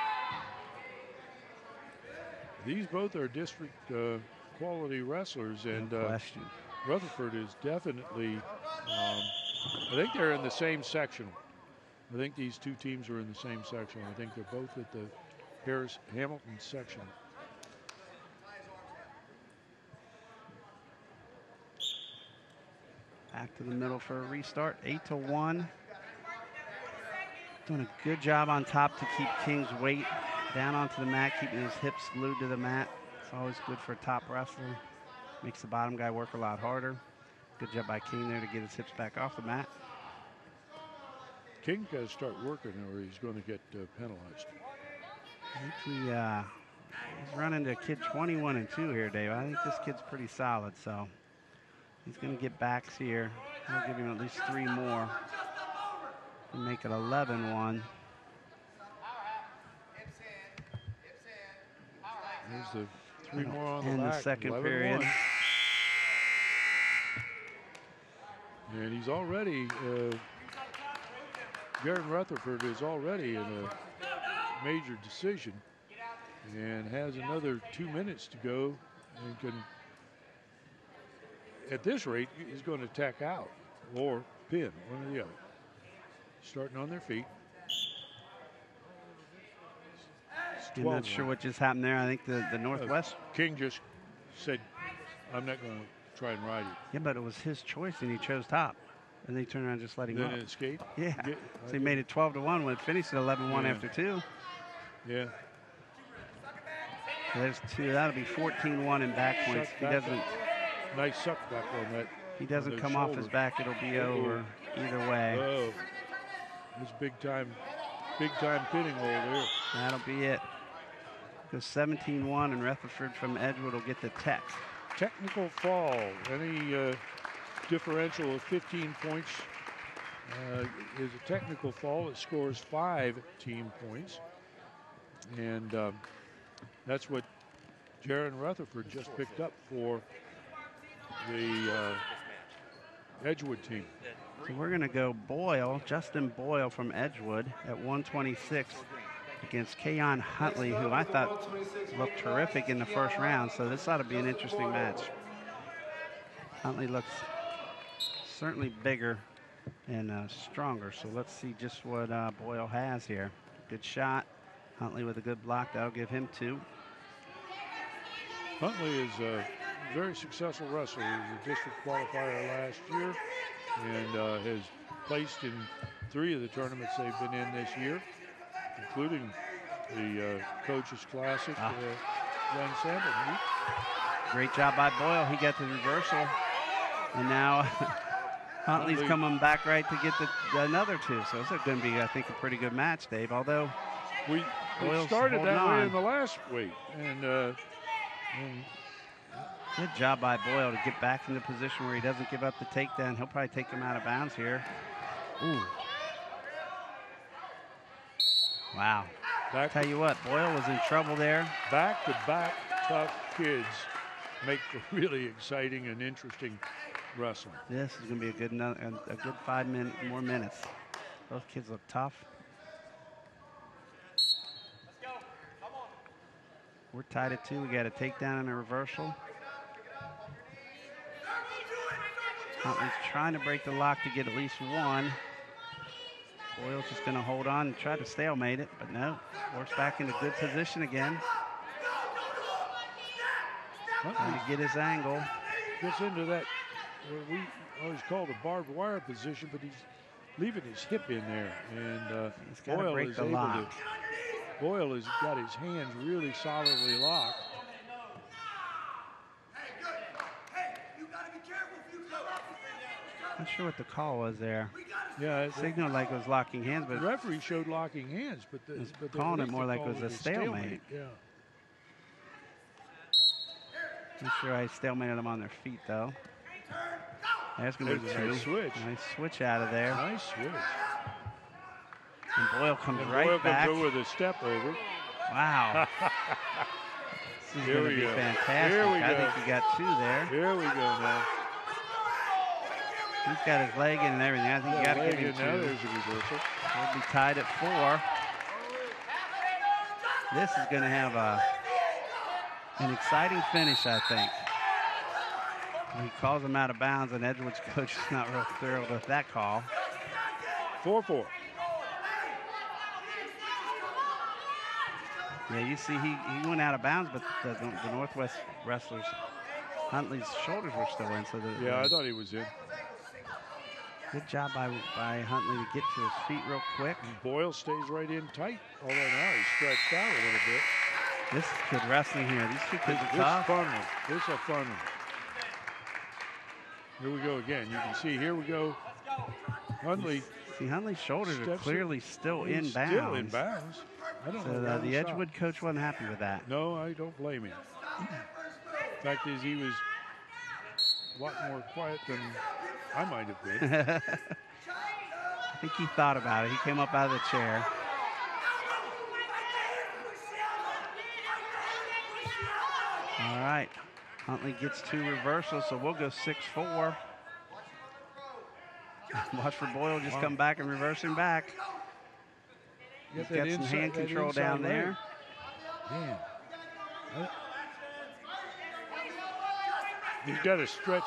These both are district quality wrestlers, and Rutherford is definitely, I think they're in the same sectional. I think these two teams are in the same section. I think they're both at the Hamilton section. Back to the middle for a restart, 8-1. Doing a good job on top to keep King's weight down onto the mat, keeping his hips glued to the mat. It's always good for a top wrestler. Makes the bottom guy work a lot harder. Good job by King there to get his hips back off the mat. King's got to start working or he's going to get penalized. I think he's running to a kid 21-2 here, Dave. I think this kid's pretty solid, so he's going to get backs here. I'll give him at least 3 more and make it 11-1. There's the 3 more on the in back. The second 11-1. period. And he's already, Jaron Rutherford is already in a major decision and has another 2 minutes to go and can, at this rate, is going to tack out or pin, one or the other. starting on their feet. I'm not sure what just happened there. I think the Northwest. King just said, I'm not going to try and ride it. Yeah, but it was his choice, and he chose top. And they turned around and just let him Then up. it escaped? Yeah. So he made it 12-1 when it finished at 11-1 after 2. Yeah. So there's 2. That'll be 14-1 in back points. He doesn't. Nice suck back on that. He doesn't come off his back. It'll be over either way. Oh, it's big time pinning hole there. That'll be it. Goes 17-1, and Rutherford from Edgewood will get the tech. Technical fall. Any differential of 15 points is a technical fall. It scores 5 team points, and that's what Jaron Rutherford just picked up for the Edgewood team. So we're going to go Boyle, Justin Boyle from Edgewood at 126 against Keon Huntley, who I thought looked terrific in the first round. So this ought to be an interesting match. Huntley looks certainly bigger and stronger. So let's see just what Boyle has here. Good shot. Huntley with a good block. That'll give him 2. Huntley is a very successful wrestler. He was a district qualifier last year and has placed in 3 of the tournaments they've been in this year, including the Coaches Classic Young Sample Meet. Great job by Boyle. He got the reversal. And now Huntley's coming back right to get another 2. So it's going to be, I think, a pretty good match, Dave. Although we started that way in the last week. And good job by Boyle to get back in the position where he doesn't give up the takedown. He'll probably take him out of bounds here. Ooh. Wow. Tell you what, Boyle was in trouble there. Back-to-back tough kids make for really exciting and interesting wrestling. This is going to be a good 5 more minutes. Both kids look tough. We're tied at 2. We got a takedown and a reversal. Huntley's trying to break the lock to get at least 1. Boyle's just going to hold on and try to stalemate it, but no. Works back into good position again. Trying to get his angle. Gets into that, what we always call the barbed wire position, but he's leaving his hip in there. And he's got to break the lock. Boyle has got his hands really solidly locked. Not sure what the call was there. Yeah, it signaled like it was locking hands, but the referee showed locking hands, but calling it more like it was a stalemate. Yeah. I'm sure I stalemated them on their feet though. There's going to be 2. Nice switch. Nice switch out of there. Nice switch. And Boyle comes right Boyle back. Comes over with a step over. Wow. This is going to be fantastic. I think he got 2 there. Here we go now. He's got his leg in and everything. I think you got to give him 2. Now there's a reversal. We'll be tied at 4. This is going to have an exciting finish, I think. He calls him out of bounds, and Edgewood's coach is not real thrilled with that call. 4-4. Yeah, you see he went out of bounds, but the Northwest wrestlers, Huntley's shoulders were still in. So I thought he was in. Good job by Huntley to get to his feet real quick. And Boyle stays right in tight, although now he's stretched out a little bit. This is good wrestling here. These 2 kids are tough. This is a fun one. Here we go again. You can see, here we go. Huntley. See, Huntley's shoulders are clearly still in bounds. Still in bounds. I don't know. So the Edgewood coach wasn't happy with that. No, I don't blame him. Fact is, he was a lot more quiet than I might have been. I think he thought about it. He came up out of the chair. All right. Huntley gets 2 reversals, so we'll go 6-4. Watch for Boyle just come back and reverse him back. He's got some hand control down there. Man. He's got to stretch.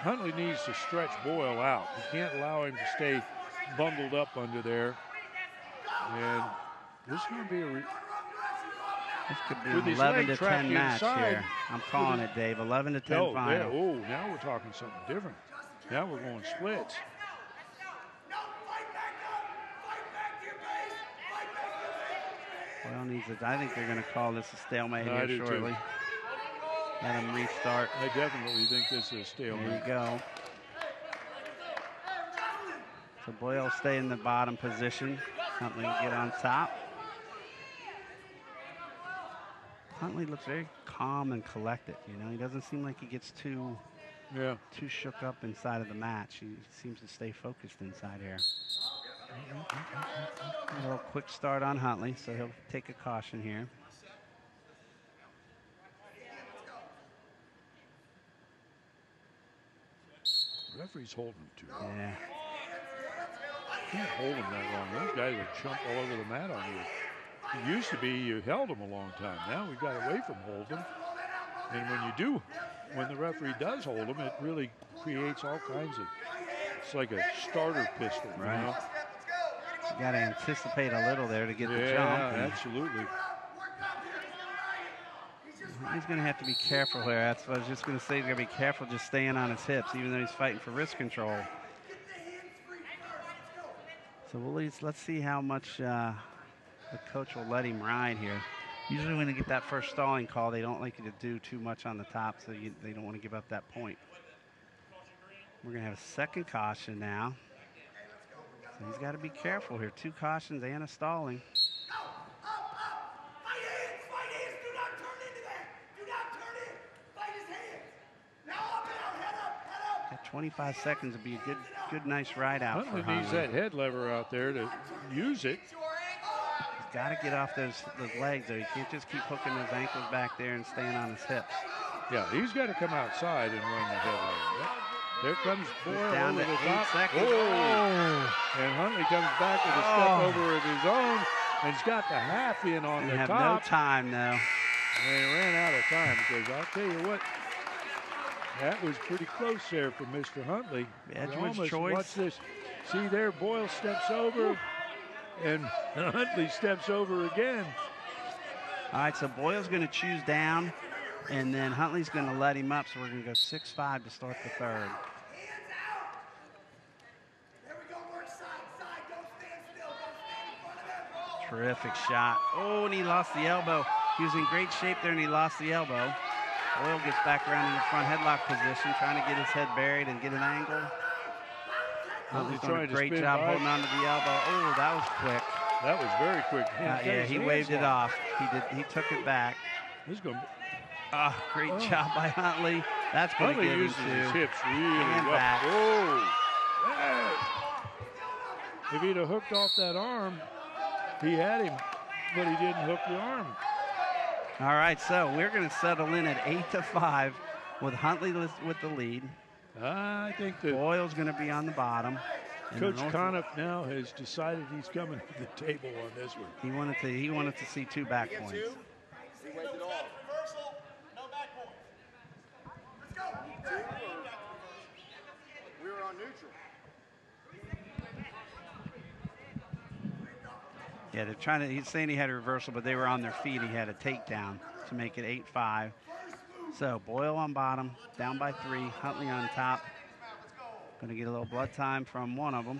Huntley needs to stretch Boyle out. He can't allow him to stay bundled up under there. And this is going to be a this could be an 11 to 10 match here. I'm calling it, Dave. 11 to 10 final. Yeah. Oh, now we're talking something different. Now we're going splits. Well, I think they're going to call this a stalemate I here do shortly. Too. Let them restart. I definitely think this is a stalemate. There you go. So Boyle will stay in the bottom position. Huntley will get on top. Huntley looks very calm and collected. You know, he doesn't seem like he gets too shook up inside of the match. He seems to stay focused inside here. A little quick start on Huntley, so he'll take a caution here. Referee's holding too long. Yeah. You can't hold him that long. Those guys will jump all over the mat on you. It used to be you held them a long time. Now we got away from hold them. And when the referee does hold them, it really creates all kinds of, it's like a starter pistol. Right. You know? You got to anticipate a little there to get the jump. Yeah, absolutely. He's going to have to be careful here. That's what I was just going to say. He's going to be careful just staying on his hips, even though he's fighting for wrist control. So let's see how much the coach will let him ride here. Usually when they get that first stalling call, they don't like you to do too much on the top, so they don't want to give up that point. We're going to have a second caution now. So he's got to be careful here. 2 cautions and a stalling. Got 25 seconds would be a good, nice ride out for Huntley. Needs that head lever out there to use it. He's got to get off those legs, though. He can't just keep hooking those ankles back there and staying on his hips. Yeah, he's got to come outside and run the head lever. There comes Boyle down over to the 8 top. seconds. Oh. And Huntley comes back with a step over of his own, and he's got the half in on the have top. No time now. And he ran out of time because I'll tell you what, that was pretty close there for Mr. Huntley. Edgewood's choice. Watch this. See there, Boyle steps over, and Huntley steps over again. All right, so Boyle's going to choose down, and then Huntley's going to let him up, so we're going to go 6-5 to start the third. Terrific shot. Oh, and he lost the elbow. He was in great shape there, and he lost the elbow. Boyle gets back around in the front headlock position, trying to get his head buried and get an angle. Huntley's doing a great job holding on to the elbow. Oh, that was quick. That was very quick. Yeah, he waved it off. He took it back. He's going. Great job by Huntley. That's going to Huntley give him uses two. his hips really And well. back. Oh. If he'd have hooked off that arm, he had him, but he didn't hook the arm. All right, so we're going to settle in at 8-5 with Huntley with the lead. I think that Boyle's going to be on the bottom. Coach Conniff now has decided he's coming to the table on this one. He wanted to see 2 back points. We were on neutral. Yeah, they're trying to. He's saying he had a reversal, but they were on their feet. He had a takedown to make it 8-5. So Boyle on bottom, down by 3. Huntley on top. Going to get a little blood time from one of them.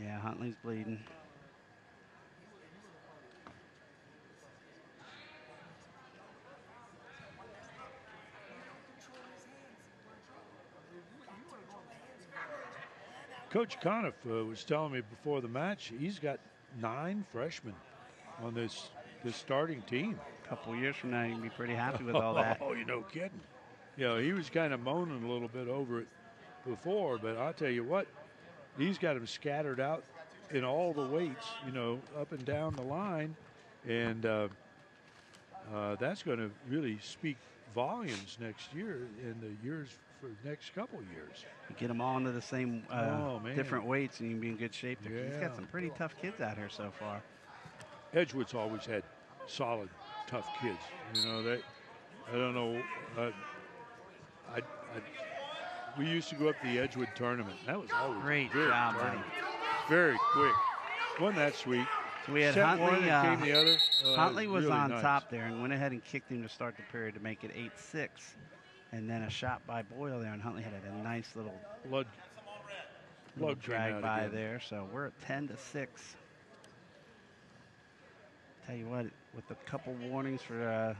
Yeah, Huntley's bleeding. Coach Conniff was telling me before the match he's got 9 freshmen on this starting team. A couple years from now, you can be pretty happy with all that. Oh, you're no kidding. You know, he was kind of moaning a little bit over it before, but I'll tell you what, he's got them scattered out in all the weights, you know, up and down the line, and that's going to really speak volumes next year in the years for the next couple of years. You get them all into the same different weights, and you can be in good shape. Yeah. He's got some pretty tough kids out here so far. Edgewood's always had solid, tough kids. You know, I don't know. we used to go up to the Edgewood tournament. That was always Great a good job, buddy. tournament. Very quick. Wasn't that sweet? So we had Set Huntley. one and came the other. Huntley was really on nice. top there and went ahead and kicked him to start the period to make it 8-6. And then a shot by Boyle there, and Huntley had a nice little Blood drag came out by again. there. So we're at 10-6. Tell you what, with a couple warnings for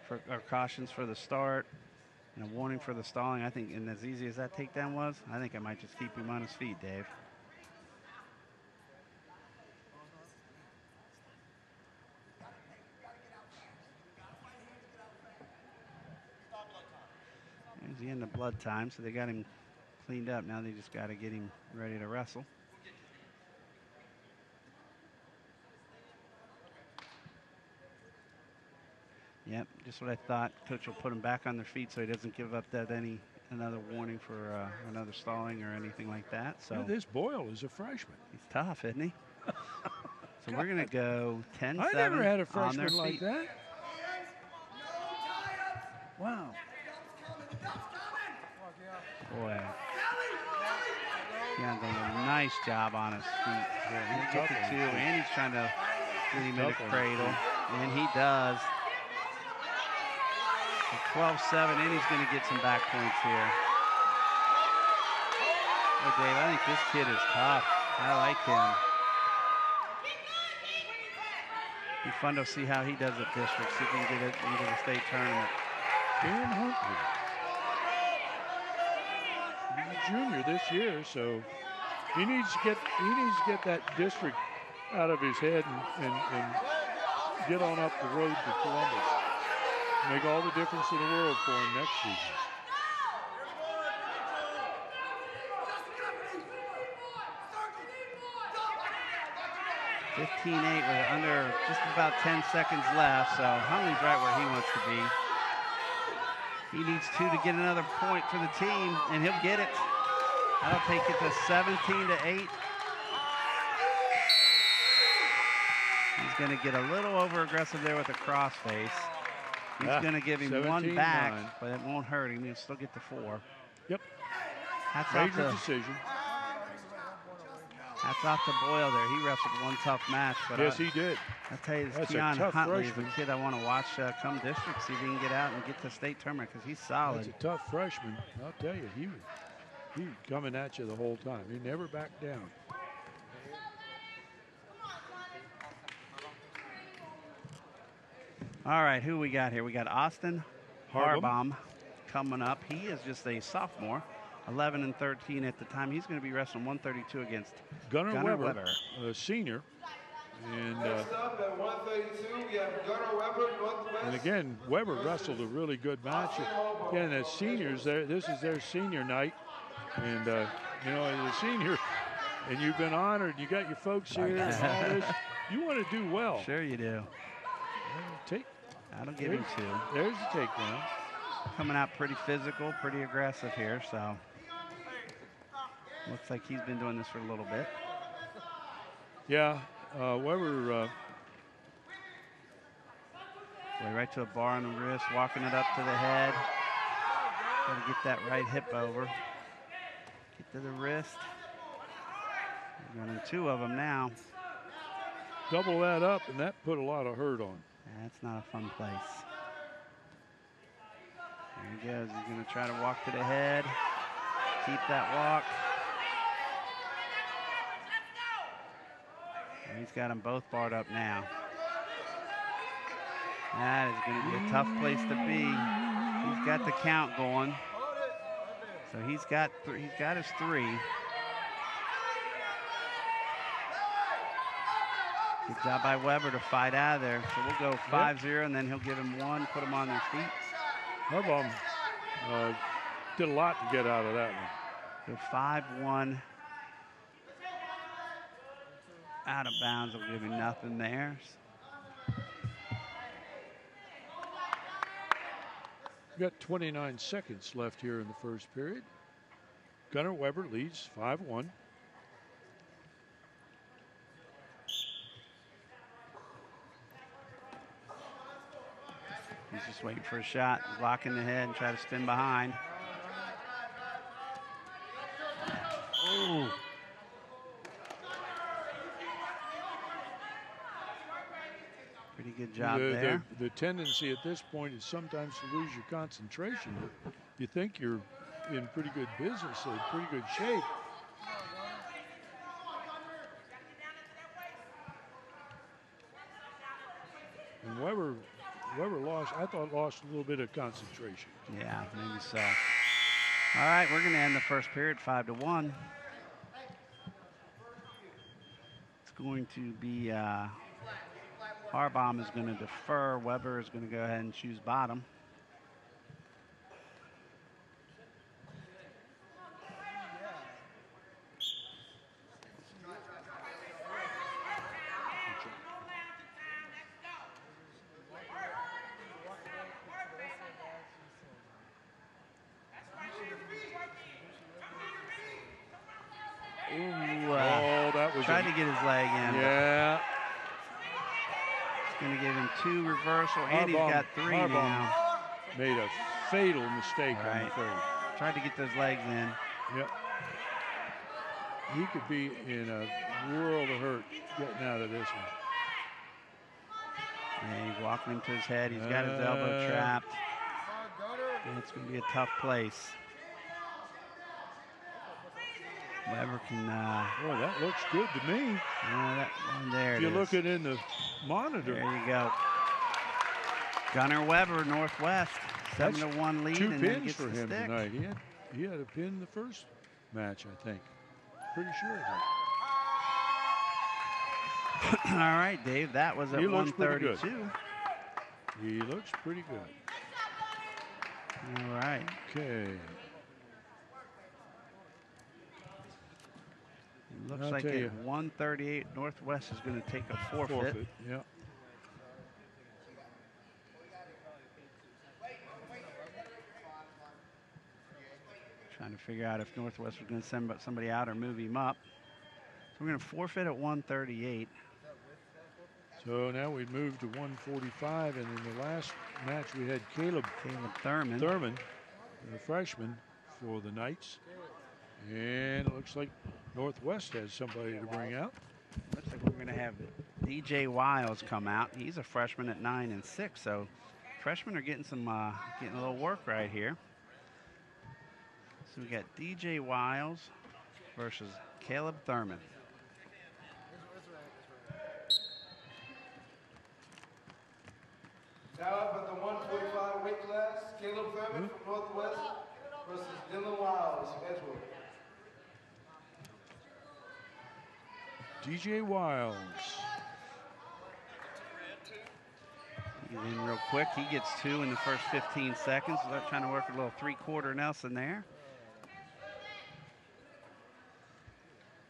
or cautions for the start and a warning for the stalling, I think, and as easy as that takedown was, I think I might just keep him on his feet, Dave. There's the end of blood time, so they got him cleaned up. Now they just got to get him ready to wrestle. Yep, just what I thought. Coach will put him back on their feet so he doesn't give up another warning for another stalling or anything like that. So Yeah, this Boyle is a freshman. he's tough, isn't he? So we're going to go 10-7 I never had a on their freshman like feet. that. Wow. Boy. Yeah, doing a nice job on his feet. Yeah, He'll get the two, and he's trying to get him in a tough on cradle, his and he does. So 12-7, and he's going to get some back points here. Oh, Dave, I think this kid is tough. I like him. Be fun to see how he does at district, see if he can get it into the state tournament. Dan Huntley. He's a junior this year, so he needs to get that district out of his head and get on up the road to Columbus. Make all the difference in the world for him next season. $15-8 with under just about 10 seconds left, so Huntley's right where he wants to be. He needs two to get another point for the team, and he'll get it. That'll take it to 17-8. He's going to get a little over-aggressive there with a crossface. He's going to give him one back, 17-9. but it won't hurt him. He'll still get the 4. Yep. Hats off Major to decision. Boyle there. He wrestled one tough match. But Yes, he did. I'll tell you, this That's a Keon tough Huntley is the freshman. kid I want to watch come district, see if he can get out and get to state tournament because he's solid. That's a tough freshman. I'll tell you, he was coming at you the whole time. He never backed down. All right, who we got here? We got Austin Harbaum. Harbaum coming up. He is just a sophomore, 11-13 at the time. He's going to be wrestling 132 against Gunnar Gunnar Weber, Weber. a senior. And, Next up at 132, we have Gunnar Weber, Northwest. and again, Weber wrestled a really good match. Again, as seniors, this is their senior night. And, you know, as a senior, and you've been honored, you got your folks here and all this, you want to do well. Sure you do. That'll give him 2. There's the takedown. Coming out pretty physical, pretty aggressive here, so looks like he's been doing this for a little bit. Yeah, Weber, Way right to a bar on the wrist, walking it up to the head. Got to get that right hip over. Get to the wrist. Running 2 of them now. double that up, and that put a lot of hurt on. That's not a fun place. There he goes. He's going to try to walk to the head. Keep that walk. And he's got them both barred up now. That is going to be a tough place to be. He's got the count going. So he's got his 3. Good job by Weber to fight out of there. So we'll go 5-0, and then he'll give him 1, put him on their feet. Harbaum did a lot to get out of that one. So 5-1. Out of bounds will give him nothing there. We got 29 seconds left here in the first period. Gunnar Weber leads 5-1. He's just waiting for a shot, blocking the head and try to spin behind. job there. The tendency at this point is sometimes to lose your concentration. You think you're in pretty good business, in pretty good shape. And Weber lost, I thought, lost a little bit of concentration. Yeah, maybe so. All right, we're going to end the first period 5-1. It's going to be Harbaum is going to defer. Weber is going to go ahead and choose bottom. Tried to get his leg in. Yeah. It's going to give him 2 reversal, and he's got 3 now. Made a fatal mistake on the third. Tried to get those legs in. Yep. He could be in a world of hurt getting out of this one. Yeah, he's walking him to his head. He's got his elbow trapped. And it's going to be a tough place. Weber can. Boy, that looks good to me. That one there. If you look at it in the monitor. There you go. Gunnar Weber, Northwest, 7-1 lead. 2 and pins for him tonight. He had a pin the first match, I think. Pretty sure of that. All right, Dave. That was at 132. He looks pretty good. All right. Okay. Looks like at 138, Northwest is going to take a forfeit. Yeah. Trying to figure out if Northwest was going to send somebody out or move him up. So we're going to forfeit at 138. So now we move to 145, and in the last match we had Caleb Thurman, the freshman for the Knights. And it looks like Northwest has somebody to bring out. Looks like we're going to have DJ Wiles come out. He's a freshman at 9-6, so freshmen are getting some getting a little work right here. So we got DJ Wiles versus Caleb Thurman. Now up at the 145 weight class, Caleb Thurman from Northwest versus Dylan Wiles from Edgewood. DJ Wiles. He's in real quick. He gets 2 in the first 15 seconds. So they're trying to work a little 3/4 Nelson there.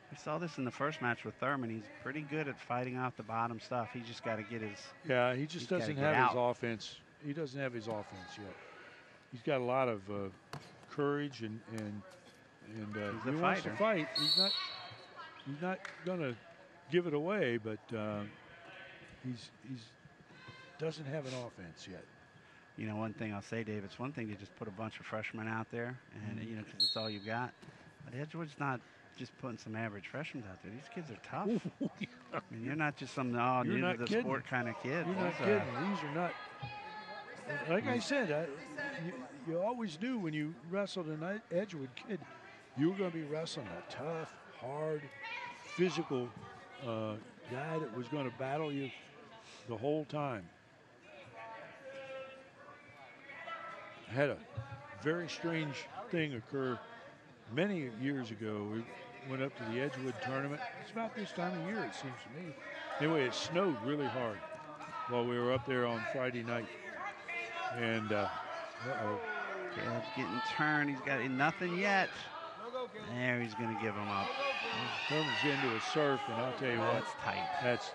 We saw this in the first match with Thurman. He's pretty good at fighting off the bottom stuff. He's just got to get his. Yeah, he just doesn't have his offense. He doesn't have his offense yet. He's got a lot of courage and he wants to fight. He's not gonna give it away, but he's doesn't have an offense yet. You know, one thing I'll say, Dave, it's one thing to just put a bunch of freshmen out there, and you know, because it's all you've got. But Edgewood's not just putting some average freshmen out there. These kids are tough. I mean, you're not just some new to the sport kind of kid. You're not kidding. These are not. Like I said, you always knew when you wrestled an Edgewood kid, you were going to be wrestling a tough, hard, physical guy that was going to battle you the whole time. I had a very strange thing occur many years ago. We went up to the Edgewood tournament. It's about this time of year, it seems to me. Anyway, it snowed really hard while we were up there on Friday night. And, Caleb's getting turned. He's got nothing yet. There, he's going to give him up. Comes into a surf, and I'll tell you what. That's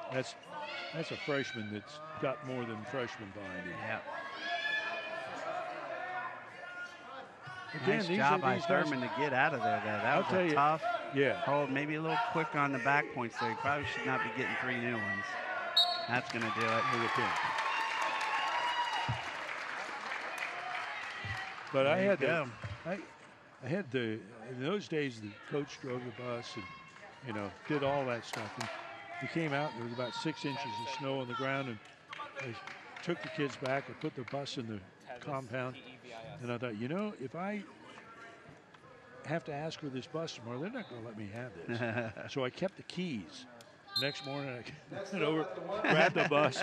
tight. That's a freshman that's got more than freshman behind him. Yep. Again, nice job by Thurman to get out of there. That was a tough hold. Maybe a little quick on the back points there. He probably should not be getting 3 new ones. That's going to do it. But I had in those days the coach drove the bus and, you know, did all that stuff. And he came out and there was about 6 inches of snow on the ground, and they took the kids back and put the bus in the compound. And I thought, you know, if I have to ask for this bus tomorrow, they're not going to let me have this. So I kept the keys. Next morning, I went over, grabbed the bus,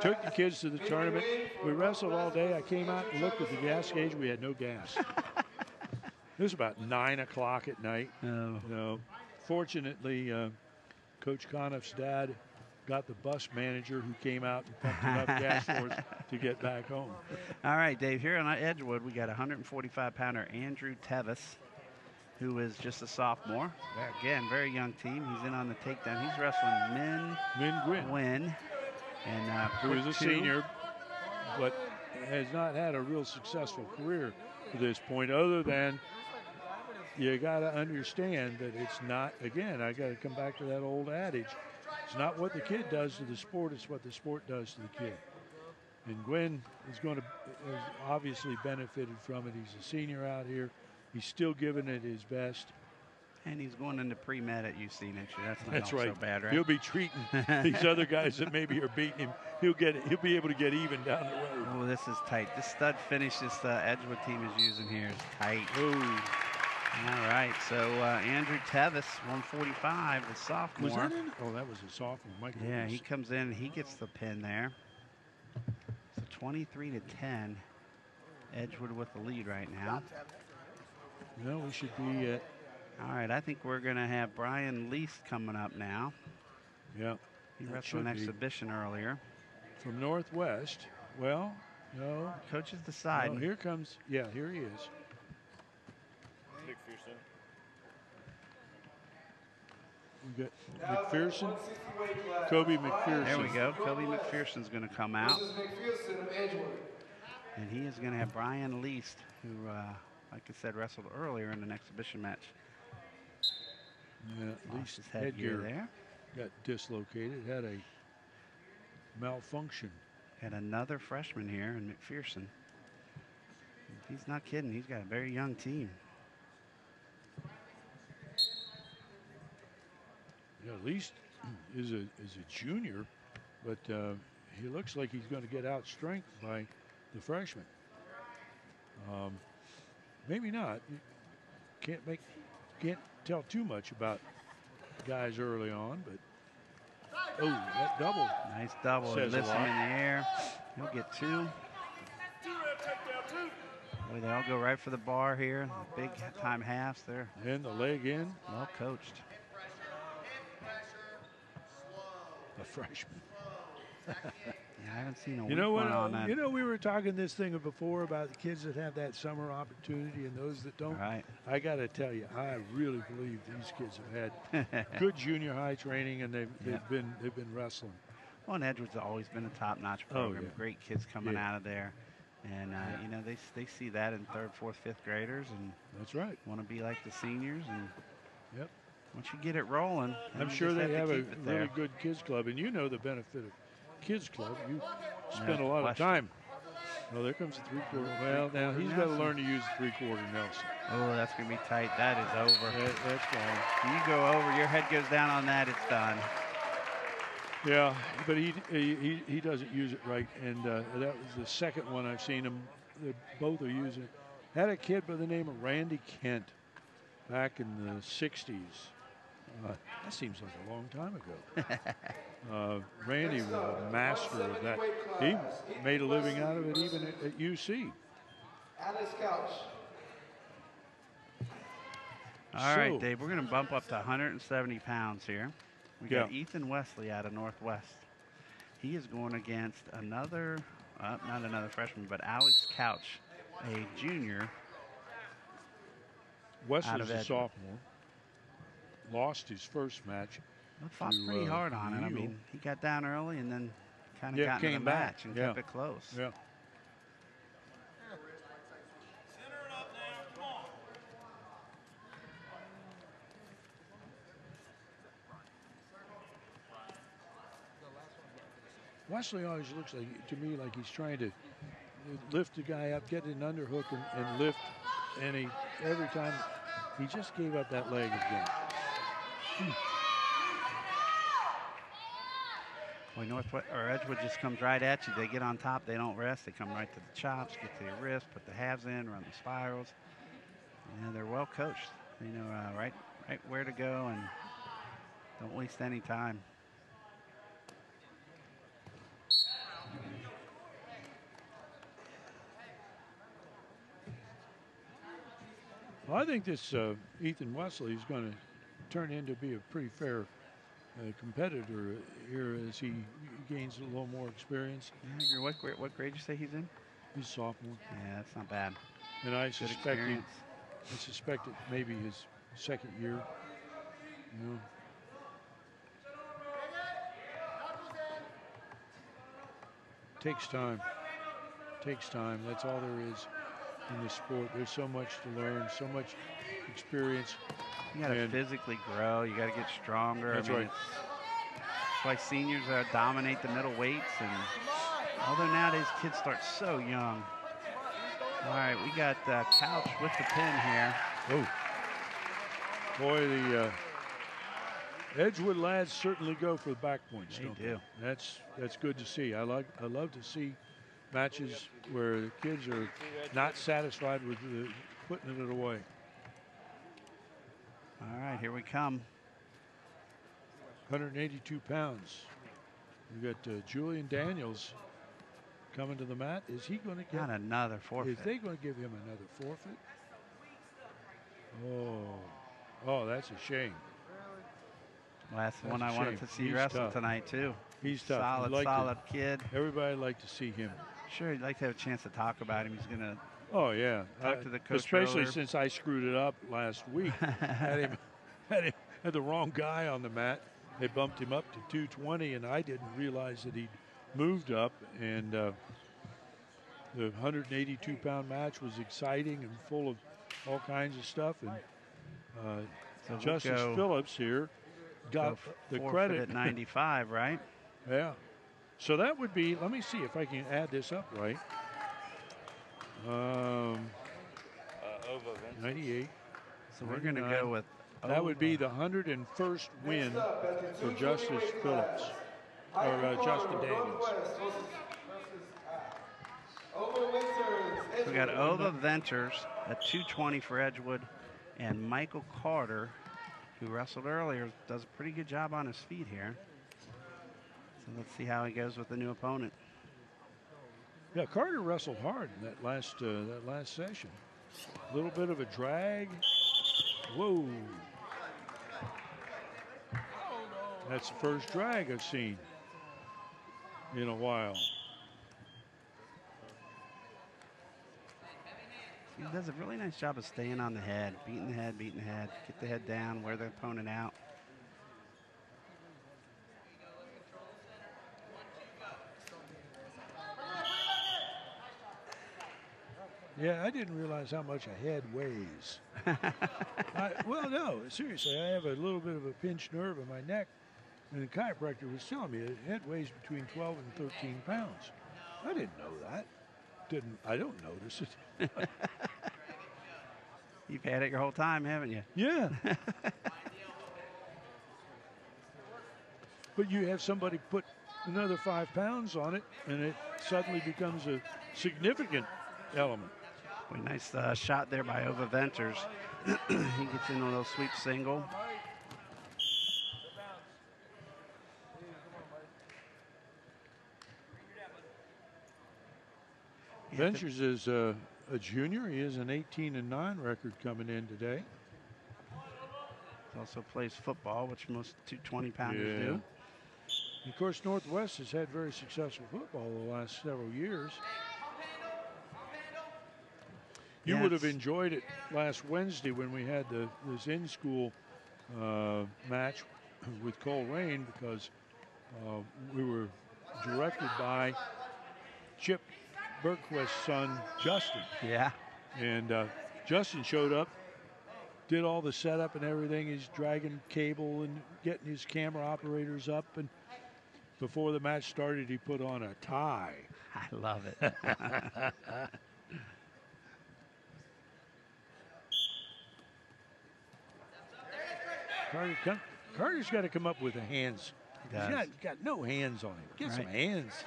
took the kids to the tournament. We wrestled all day. I came out and looked at the gas gauge. We had no gas. It was about 9 o'clock at night. Oh. You know, fortunately, Coach Conniff's dad got the bus manager who came out and pumped enough gas for us to get back home. All right, Dave, here on Edgewood, we got 145-pounder Andrew Tevis, who is just a sophomore. Again, very young team. He's in on the takedown. He's wrestling Min Gwyn. And who is a senior, but has not had a real successful career to this point, other than you got to understand that it's not, again, I got to come back to that old adage. It's not what the kid does to the sport, it's what the sport does to the kid. And Gwyn has obviously benefited from it. He's a senior out here. He's still giving it his best. And he's going into pre-med at UC next year. That's not right. So bad, right? He'll be treating these other guys that maybe are beating him. He'll be able to get even down the road. Oh, this is tight. This stud finish this Edgewood team is using here is tight. Ooh. All right, so Andrew Tevis, 145, the sophomore. Was that in? Oh, that was a sophomore. My goodness. Yeah, he comes in, he gets the pin there. So 23-10, Edgewood with the lead right now. No, we should be at. All right, I think we're going to have Brian Least coming up now. Yeah. He wrestled an exhibition earlier. From Northwest. Well, no. Coach is deciding. No, here comes, yeah, here he is. McPherson. We got McPherson. Kobe McPherson. There we go. Kobe McPherson's going to come out. This is McPherson of Edgewood. And he is going to have Brian Least, who, like I said, wrestled earlier in an exhibition match. Yeah, Least his headgear there. Got dislocated, had a malfunction. And another freshman here in McPherson. He's not kidding. He's got a very young team. Yeah, Least is a junior, but he looks like he's going to get outstrengthed by the freshman. Maybe not. You can't tell too much about guys early on, but oh, that double. Nice double. He lifts him in the air. He'll get two. Boy, they all go right for the bar here. The big time halves there. And the leg in. Well coached. A freshman. Yeah, I haven't seen a you know what? on that. You know, we were talking this thing before about the kids that have that summer opportunity and those that don't. Right. I got to tell you, I really believe these kids have had good junior high training, and they've been wrestling. Well, and Edgewood's always been a top-notch program. Oh, yeah. Great kids coming out of there, and you know they see that in 3rd, 4th, 5th graders, and that's right. Want to be like the seniors, and yep. Once you get it rolling, I'm sure they have a really good kids club, and you know the benefit of kids club. You spend a lot of time. Oh, there comes the 3/4. Well, now he's got to learn to use the 3/4 Nelson. Oh, that's going to be tight. That is over. That's gone. You go over, your head goes down on that, it's done. Yeah, but he doesn't use it right, and that was the second one I've seen him. Both are using it. Had a kid by the name of Randy Kent back in the 60s. That seems like a long time ago. Randy was a master of that. He made a living out of it even at UC. Alice Couch. All right, Dave, we're going to bump up to 170 pounds here. We got Ethan Wesley out of Northwest. He is going against another, not another freshman, but Alex Couch, a junior. Wesley's a sophomore. Lost his first match. Fought pretty hard on it. I mean, he got down early and then kind of got into the match and kept it close. Yeah. Wesley always looks like, to me, like he's trying to lift the guy up, get an underhook and lift, and every time he just gave up that leg again. Boy, Northwest or Edgewood just comes right at you. They get on top, they don't rest. They come right to the chops, get to your wrist, put the halves in, run the spirals. Yeah, they're well coached. They know right where to go and don't waste any time. Well, I think this Ethan Wesley is going to turn into be a pretty fair competitor here as he gains a little more experience. Yeah, what grade did you say he's in? He's sophomore. Yeah, that's not bad. And I Good suspect it may be his second year. You know. Takes time. Takes time. That's all there is in this sport. There's so much to learn, so much experience. You got to physically grow. You got to get stronger. That's I mean, right. That's why seniors dominate the middle weights. And although nowadays kids start so young. All right, we got Couch with the pin here. Oh, boy, the Edgewood lads certainly go for the back points. They do. That's good to see. I love to see matches where the kids are not satisfied with putting it away. All right, here we come. 182 pounds. We got Julian Daniels coming to the mat. Is he going to get not another forfeit? Is they going to give him another forfeit? Oh, that's a shame. Well, that's the one I wanted to see wrestle tonight too. He's tough. Solid kid. Everybody would like to see him. Sure, you'd like to have a chance to talk about him. He's going to. Oh yeah, talk to the coach. Especially since I screwed it up last week. had the wrong guy on the mat. They bumped him up to 220, and I didn't realize that he'd moved up. And the 182-pound match was exciting and full of all kinds of stuff. And so Justice Phillips here got the credit at 95, right? Yeah. So that would be. Let me see if I can add this up right. 98. So we're going to go with. That would be the 101st win for Justice Phillips, or Justin Daniels. We got Ova Venters at 220 for Edgewood, and Michael Carter, who wrestled earlier, does a pretty good job on his feet here. So let's see how he goes with the new opponent. Yeah, Carter wrestled hard in that last session. A little bit of a drag. Whoa. That's the first drag I've seen in a while. He does a really nice job of staying on the head, beating the head, get the head down, wear the opponent out. Yeah, I didn't realize how much a head weighs. Well, no, seriously, I have a little bit of a pinched nerve in my neck, and the chiropractor was telling me the head weighs between 12 and 13 pounds. I didn't know that. I don't notice it. You've had it your whole time, haven't you? Yeah. But you have somebody put another 5 pounds on it, and it suddenly becomes a significant element. Boy, nice shot there by Ova Venters. He gets in a little sweep single. Ventures is a junior. He has an 18-9 record coming in today. He also plays football, which most 220-pounders do. And of course, Northwest has had very successful football the last several years. You would have enjoyed it last Wednesday when we had this in-school match with Cole Rain, because we were directed by Chip Bergquist's son, Justin. Yeah. And Justin showed up, did all the setup and everything. He's dragging cable and getting his camera operators up. And before the match started, he put on a tie. I love it. Carter's got to come up with a hands He's got no hands on him. Get some hands.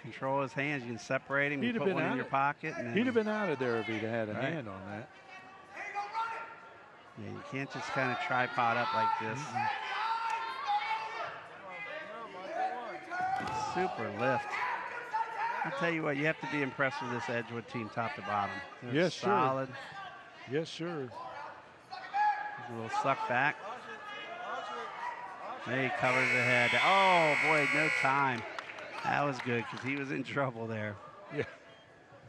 Control his hands. You can separate him. He'd You have put been one in out your pocket. And he'd have been out of there if he'd had a hand on that. Yeah, you can't just kind of tripod up like this. Super lift. I'll tell you what, you have to be impressed with this Edgewood team top to bottom. They're Yes, solid. sir. Yes, sir. There's a little suck back. There he covers the head. Oh, boy, no time. That was good because he was in trouble there. Yeah.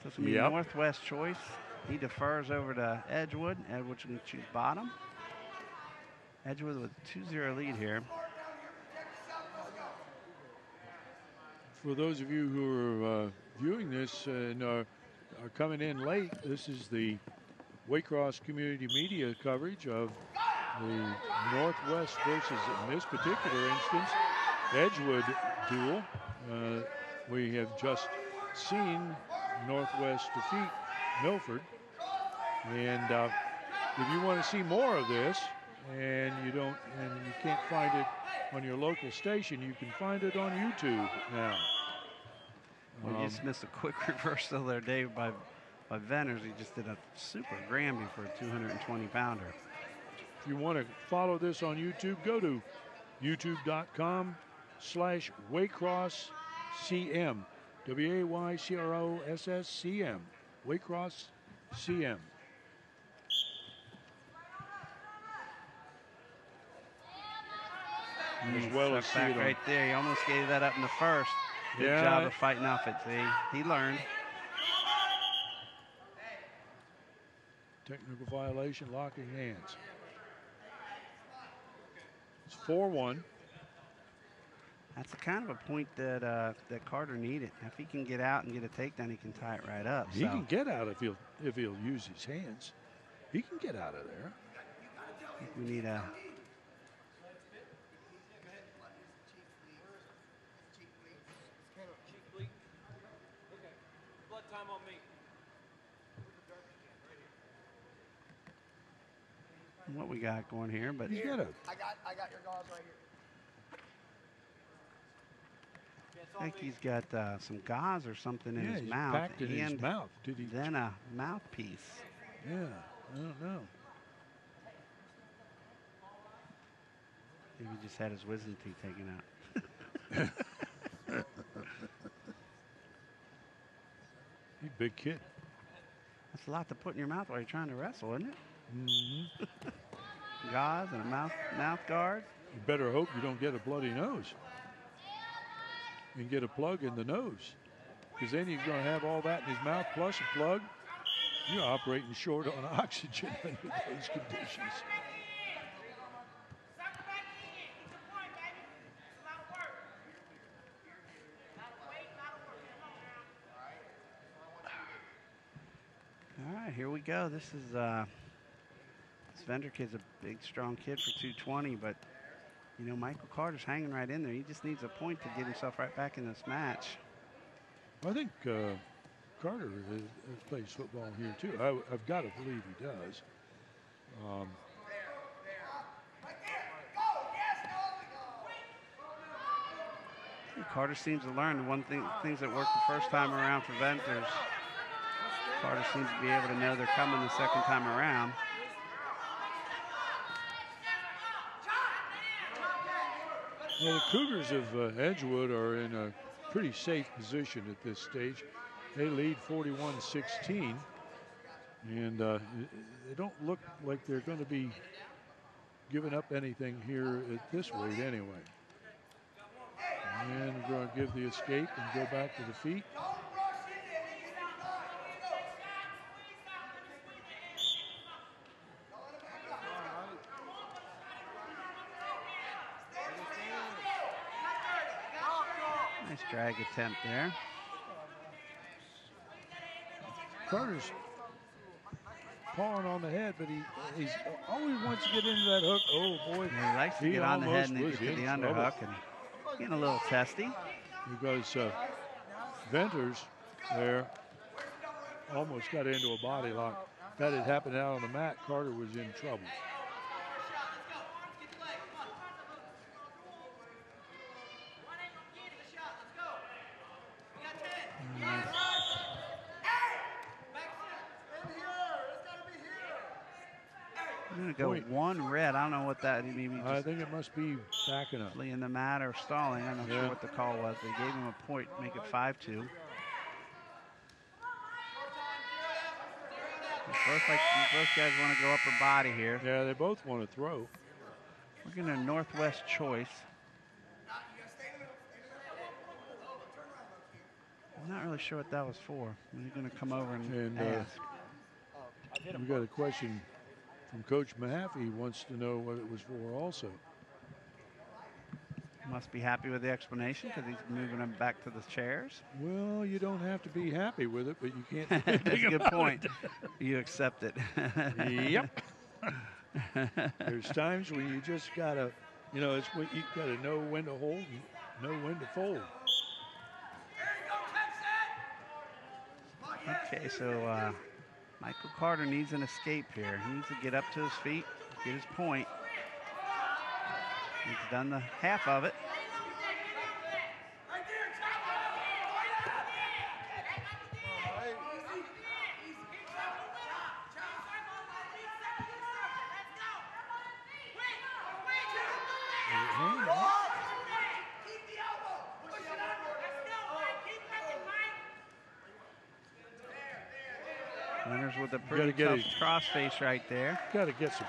So it's going to be Northwest choice. He defers over to Edgewood. Edgewood's going to choose bottom. Edgewood with a 2-0 lead here. For those of you who are viewing this and are coming in late, this is the Waycross Community Media coverage of the Northwest versus, in this particular instance, Edgewood duel. We have just seen Northwest defeat Milford. And if you want to see more of this and you can't find it on your local station, you can find it on YouTube now. We just missed a quick reversal there, Dave, by Venters. He just did a super Granby for a 220-pounder. If you want to follow this on YouTube, go to youtube.com/WaycrossCM. WAYCROSSCM. Waycross CM. As well as back right there. He almost gave that up in the first. Good job of fighting off it. See, he learned. Technical violation, locking hands. It's 4-1. That's the kind of a point that that Carter needed. If he can get out and get a takedown, he can tie it right up. He can get out if he'll use his hands. He can get out of there. I think we need a. What we got going here, but I got your gauze right here. I think he's got some gauze or something in his mouth. Packed in his mouth. Did he? Then a mouthpiece. Yeah, I don't know. Maybe he just had his wisdom teeth taken out. He's a big kid. That's a lot to put in your mouth while you're trying to wrestle, isn't it? Mm-hmm. Gauze and a mouth guard. You better hope you don't get a bloody nose and get a plug in the nose, because then you're going to have all that in his mouth plus a plug. You're operating short on oxygen under those conditions. All right, here we go. This is this Vender kid's a big, strong kid for 220, but you know Michael Carter's hanging right in there. He just needs a point to get himself right back in this match. I think Carter plays football here too. I've got to believe he does. Carter seems to learn the things that worked the first time around for Venters. Carter seems to be able to know they're coming the second time around. Well, the Cougars of Edgewood are in a pretty safe position at this stage. They lead 41-16, and they don't look like they're going to be giving up anything here at this weight anyway. And we're going to give the escape and go back to the feet. Nice drag attempt there. Carter's pawing on the head, but he always wants to get into that hook. Oh boy, he likes to get on the head and get to the underhook, and getting a little testy. Because Venters there almost got into a body lock. If that had happened out on the mat, Carter was in trouble. going to go point. 1 red. I don't know what that means. I think it must be backing up. In the mat or stalling. I'm not sure what the call was. They gave him a point, make it 5-2. Both guys want to go upper body here. Yeah, they both want to throw. We're going to Northwest choice. I'm not really sure what that was for. We're going to come over and ask. We got a question from Coach Mahaffey. He wants to know what it was for also. Must be happy with the explanation because he's moving them back to the chairs. Well, you don't have to be happy with it, but you can't. That's a good point. You accept it. Yep. There's times when you just gotta, it's when you gotta know when to hold and know when to fold. Okay, so Michael Carter needs an escape here. He needs to get up to his feet, get his point. He's done the half of it. Winners with a pretty tough crossface right there. Got to get some.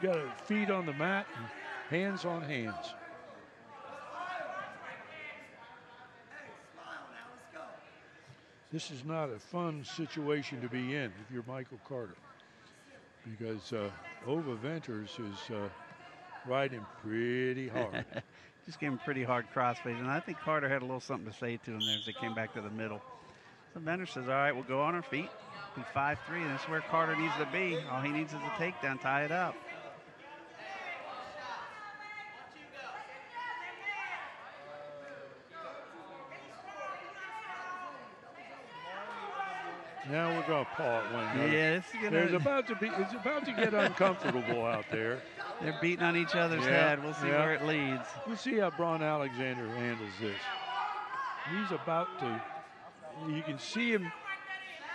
You got to feet on the mat and hands on hands. This is not a fun situation to be in if you're Michael Carter, because Ova Venters is riding pretty hard. Just gave him pretty hard crossface, and I think Carter had a little something to say to him there as they came back to the middle. So Venters says, all right, we'll go on our feet. Be 5-3, and that's where Carter needs to be. All he needs is a takedown, tie it up. Now we're going to paw at one another. Yeah, it's about to get uncomfortable out there. They're beating on each other's head. We'll see where it leads. We'll see how Braun Alexander handles this. He's about to, you can see him,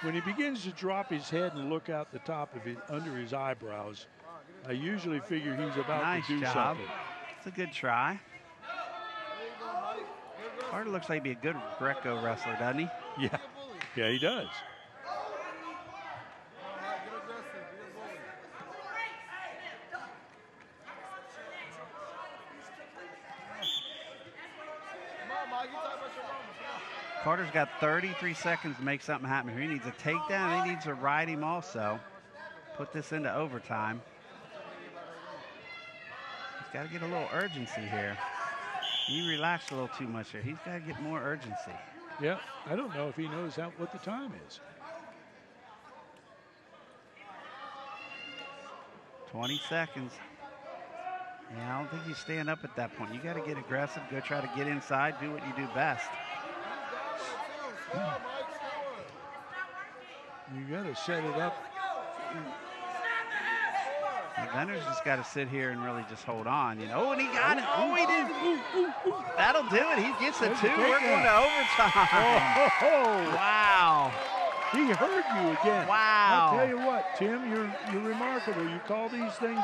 when he begins to drop his head and look out the top of it, under his eyebrows, I usually figure he's about to do something. It's a good try. Carter looks like he'd be a good Greco wrestler, doesn't he? Yeah, yeah, he does. Carter's got 33 seconds to make something happen here. He needs a takedown, and he needs to ride him also. Put this into overtime. He's got to get a little urgency here. He relaxed a little too much here. He's got to get more urgency. Yeah, I don't know if he knows what the time is. 20 seconds. Yeah, I don't think you stand up at that point. You got to get aggressive, go try to get inside, do what you do best. You got to set it up. Venner's just got to sit here and really just hold on, Oh, and he got it. Oh, he did. That'll do it. He gets a 2. We're going to overtime. Oh, wow. He heard you again. Wow. I'll tell you what, Tim, you're remarkable. You call these things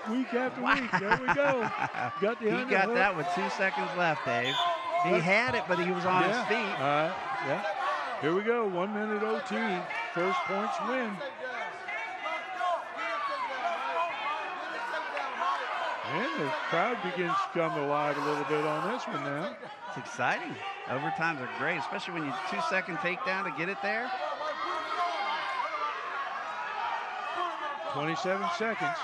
week after week. There we go. He got that with 2 seconds left, Dave. He had it, but he was on his feet. Yeah. Here we go. 1 minute OT. First points win. And the crowd begins to come alive a little bit on this one now. It's exciting. Overtimes are great, especially when you 2-second takedown to get it there. 27 seconds.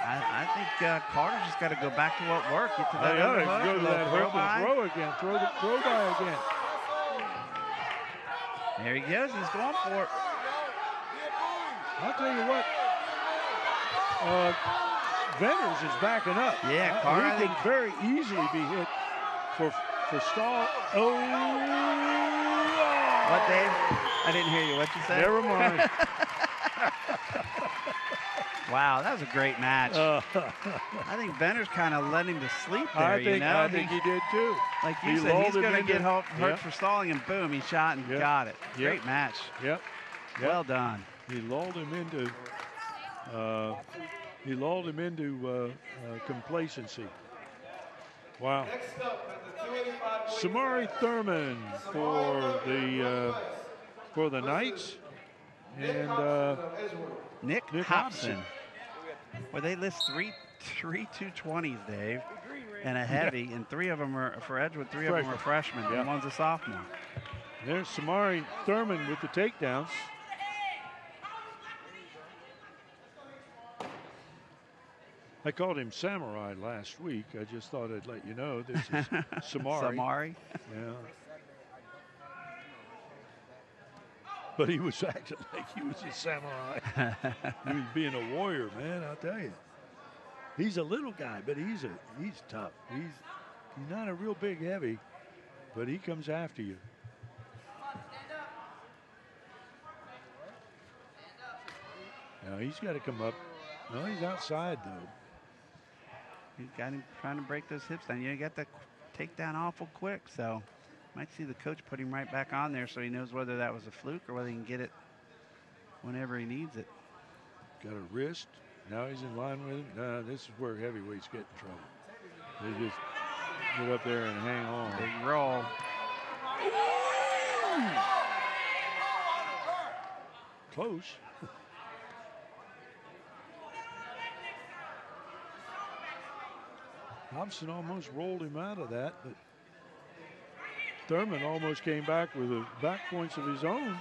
I think Carter's just got to go back to what worked. Get to that underhook, go to that hook and throw again. Throw by again. There he goes. He's going for it. I'll tell you what. Venters is backing up. Yeah, Carter. He can very easily be hit for stall. Oh. What, Dave? I didn't hear you. What you said? Never mind. Wow, that was a great match. I think Venner's kind of let him to sleep there, I think he did too. Like you said, he's going to get hurt for stalling, and boom, he shot and got it. Great match. Yep. Well done. He lulled him into He lulled him into complacency. Wow. Samari Thurman for the Knights, and Nick Hobson. Well, they list three 220s, Dave, and a heavy, and 3 of them are for Edgewood. 3 of them are freshmen, and one's a sophomore. There's Samari Thurman with the takedown. I called him Samurai last week. I just thought I'd let you know this is Samari. Samari. Yeah. But he was acting like he was a samurai. He was being a warrior, man, I'll tell you. He's a little guy, but he's tough. He's not a real big heavy, but he comes after you. Now he's got to come up. No, he's outside though. He's got him trying to break those hips down. You got to take down awful quick, so might see the coach put him right back on there so he knows whether that was a fluke or whether he can get it whenever he needs it. Got a wrist. Now he's in line with him. This is where heavyweights get in trouble. They just get up there and hang on. Big roll. Close. Hobson almost rolled him out of that, but Thurman almost came back with the back points of his own.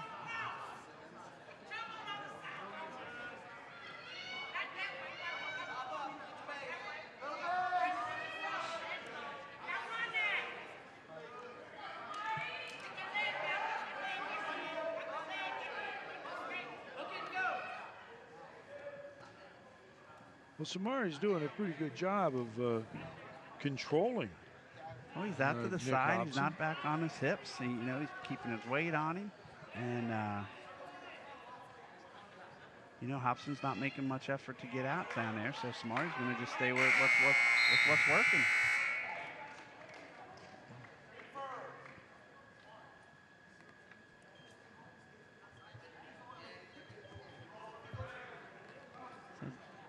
Well, Samari's doing a pretty good job of controlling. Well, he's out to the side. Hobson. He's not back on his hips. He's keeping his weight on him. And, Hobson's not making much effort to get out down there. So Samari's going to just stay with what's working.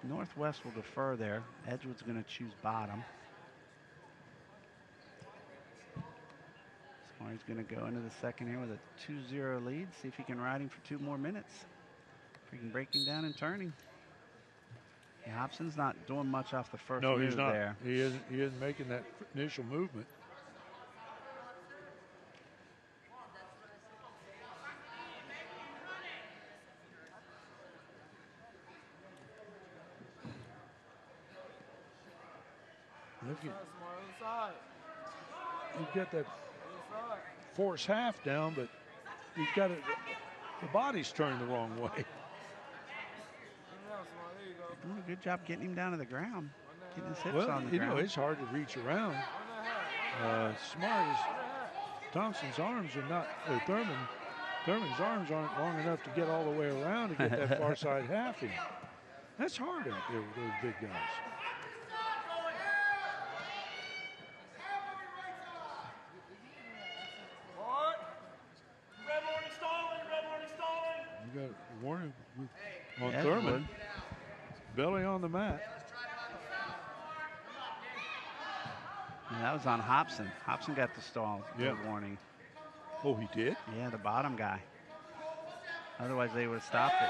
Northwest will defer there. Edgewood's going to choose bottom. Samari's going to go into the second here with a 2-0 lead. See if he can ride him for 2 more minutes. If he can break him down and turn him. Yeah, Hobson's not doing much off the first move he's not. there. He isn't making that initial movement. You get that force half down, but you've got it. The body's turned the wrong way. Doing a good job getting him down to the ground, getting his hips on the ground. It's hard to reach around. Thompson's arms are not. Thurman's arms aren't long enough to get all the way around to get that far side half in. That's hard out there with those big guys. You got a warning on Thurman. Belly on the mat. And that was on Hobson. Hobson got the stall. Yeah. Warning. Oh, he did? Yeah, the bottom guy. Otherwise, they would have stopped it.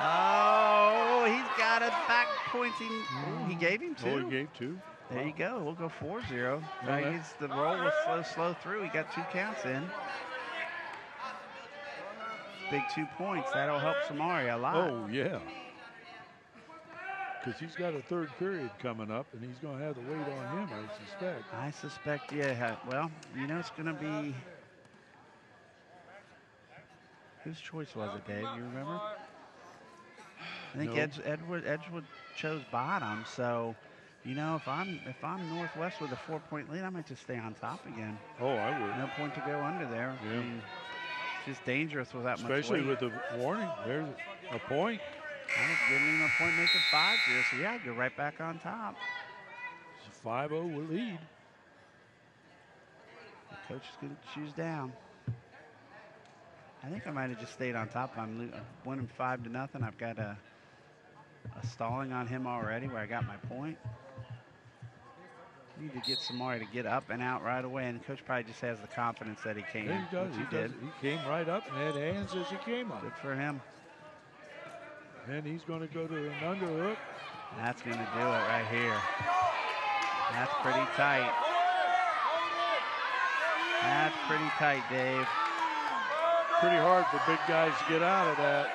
Oh, he's got it back pointing. He gave him 2. Oh, he gave 2. There you go. We'll go 4-0. The roll was slow through. He got 2 counts in. Big 2 points. That'll help Samari a lot. Oh, yeah. Because he's got a third period coming up, and he's going to have the weight on him, I suspect. Yeah. Well, it's going to be... Whose choice was it, Dave? You remember? I think Edgewood chose bottom, so... if I'm Northwest with a 4-point lead, I might just stay on top again. Oh, I would. No point to go under there. Yeah. It's just dangerous with that much weight. Especially with the warning. There's a point. I was giving him a point, make it 5-0. So yeah, go right back on top. It's a 5-0 lead. The coach is going to choose down. I think I might have just stayed on top. I'm winning 5-0. I've got a stalling on him already where I got my point. Need to get Samari to get up and out right away, and the coach probably just has the confidence that he can. Yeah, he does. He did. He came right up and had hands as he came up. Good for him. And he's going to go to an underhook. That's going to do it right here. That's pretty tight. That's pretty tight, Dave. Pretty hard for big guys to get out of that.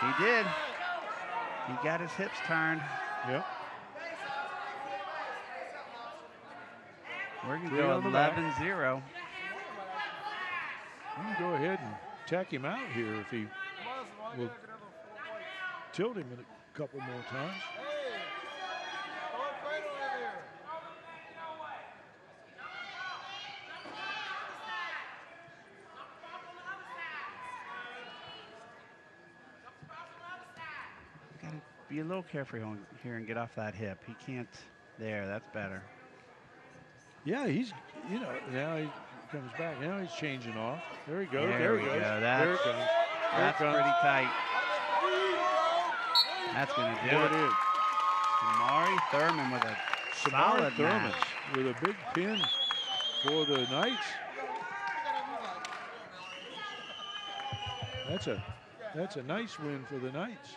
He did. He got his hips turned. Yep. We're going to go 11-0. You can go ahead and tack him out here if he will tilt him a couple more times. Got to be a little careful here and get off that hip. He can't. There, that's better. Yeah, he's, you know, now he comes back. Now he's changing off. There he goes. There he we goes. go. There it comes. That's pretty tight. That's going to do it. It is. Samari Thurman with a solid Thurman match. with a big pin for the Knights. That's a nice win for the Knights.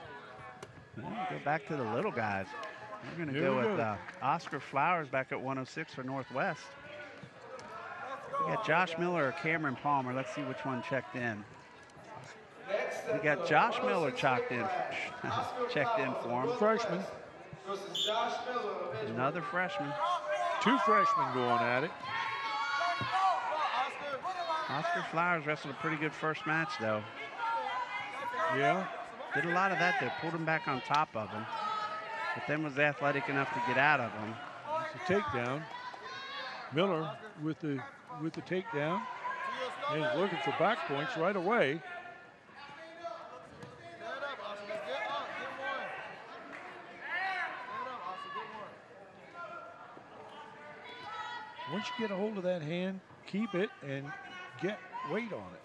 Well, go back to the little guys. We're going to go with Oscar Flowers back at 106 for Northwest. We got Josh Miller or Cameron Palmer. Let's see which one checked in. We got Josh Miller checked in for him. Freshman. Another freshman. Two freshmen going at it. Oscar Flowers wrestled a pretty good first match, though. Yeah. Did a lot of that, though. Pulled him back on top of him. But then was athletic enough to get out of him. It's a takedown. Miller with the takedown. And he's looking for back points right away. Once you get a hold of that hand, keep it and get weight on it.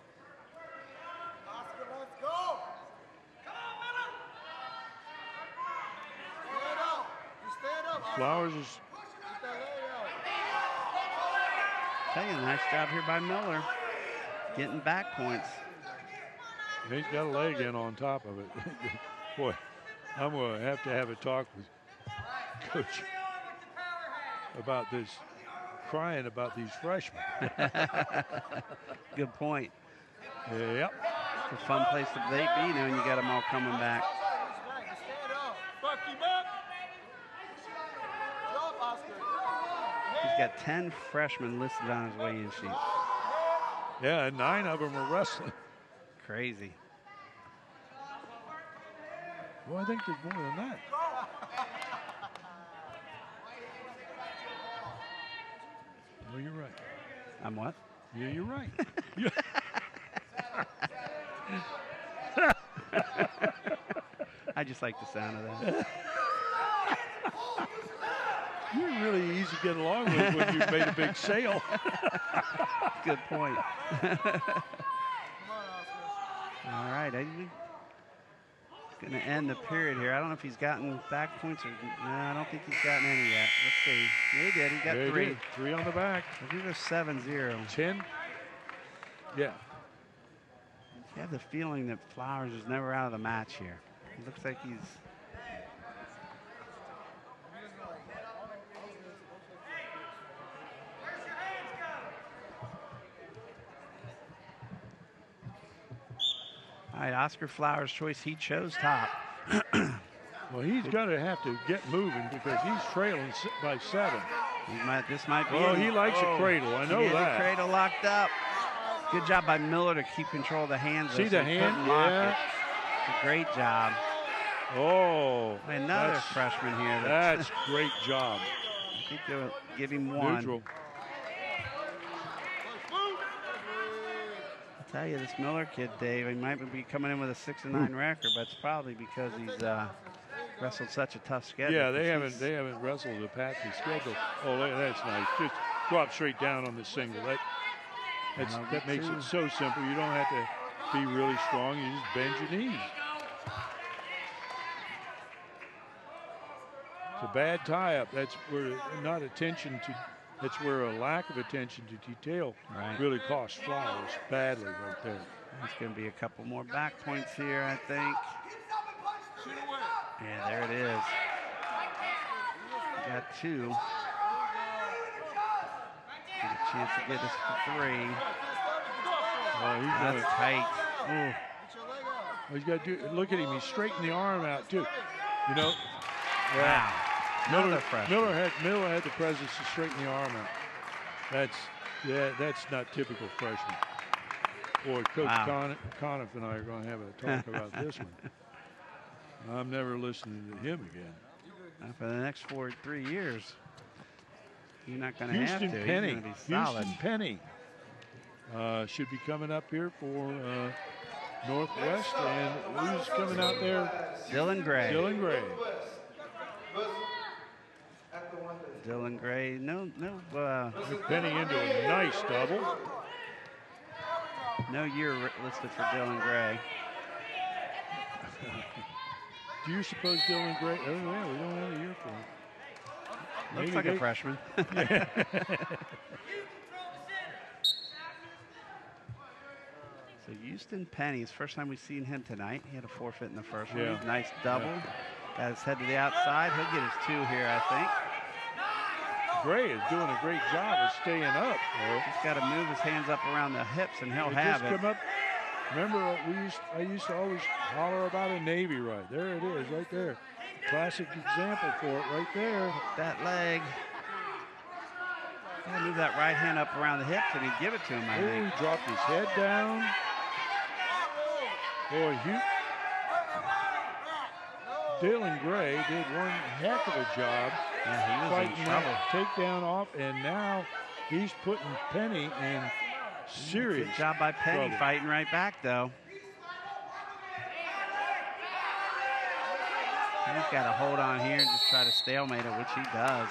Flowers is. Tell you, nice job here by Miller, getting back points. He's got a leg in on top of it. Boy, I'm going to have a talk with Coach about this, crying about these freshmen. Good point. Yep. It's a fun place to be, you know, and you got them all coming back. He's got 10 freshmen listed on his weigh-in sheet. Yeah, and 9 of them are wrestling. Crazy. Well, I think there's more than that. Well, you're right. I'm what? Yeah, you're right. I just like the sound of that. You're really easy to get along with when you've made a big sale. Good point. All right, going to end the period here. I don't know if he's gotten back points or no. I don't think he's gotten any yet. Let's see. Yeah, he did. He got 3. He did. 3 on the back. I think it was 7-0. 10. Yeah. I have the feeling that Flowers is never out of the match here. It looks like he's. All right, Oscar Flowers' choice. He chose top. Well, he's going to have to get moving because he's trailing by 7. This might be. Oh, he likes a cradle. I know that. The cradle locked up. Good job by Miller to keep control of the hands. See the hand? Yeah. A great job. Oh. Another freshman here. That's great job. I think they'll give him 1. Neutral. I'll tell you, this Miller kid, Dave, he might be coming in with a 6-9 record, but it's probably because he's wrestled such a tough schedule. Yeah, they haven't wrestled a patchy schedule. Oh, that's nice. Just drop straight down on the single. That makes it so simple. You don't have to be really strong. You just bend your knees. a bad tie-up. That's where not attention to. That's where a lack of attention to detail really costs Flowers badly right there. It's going to be a couple more back points here, I think. Yeah, there it is. Got 2. Get a chance to get this for 3. Oh, that's tight. Ooh. Well, he's got to do. Look at him. He's straightened the arm out too. You know. Wow. Miller had the presence to straighten the arm out. That's not typical freshman. Boy, Coach Conniff and I are going to have a talk about this one. I'm never listening to him again. For the next 3 years, you're not going to have to. Penny. Solid. Houston Penny should be coming up here for Northwest, and who's coming out there? Dylan Gray. Dylan Gray. Dylan Gray. No. Penny into a nice double. No year listed for Dylan Gray. Do you suppose Dylan Gray? Oh, yeah, we don't have a year for him. Looks like a freshman. So Houston Penny's first time we've seen him tonight. He had a forfeit in the first one. Nice double. Got his head to the outside. He'll get his 2 here, I think. Gray is doing a great job of staying up. He's got to move his hands up around the hips, and he'll have it. Come up. Remember, I used to always holler about a Navy right. There it is, right there. Classic example for it, right there. That leg. He'll move that right hand up around the hips, and he'd give it to him, I think. He dropped his head down. Boy, Dylan Gray did one heck of a job. Yeah, he was in trouble. Takedown off, and now he's putting Penny in serious Good job by Penny, trouble. fighting right back, though. He's got to hold on here and just try to stalemate it, which he does.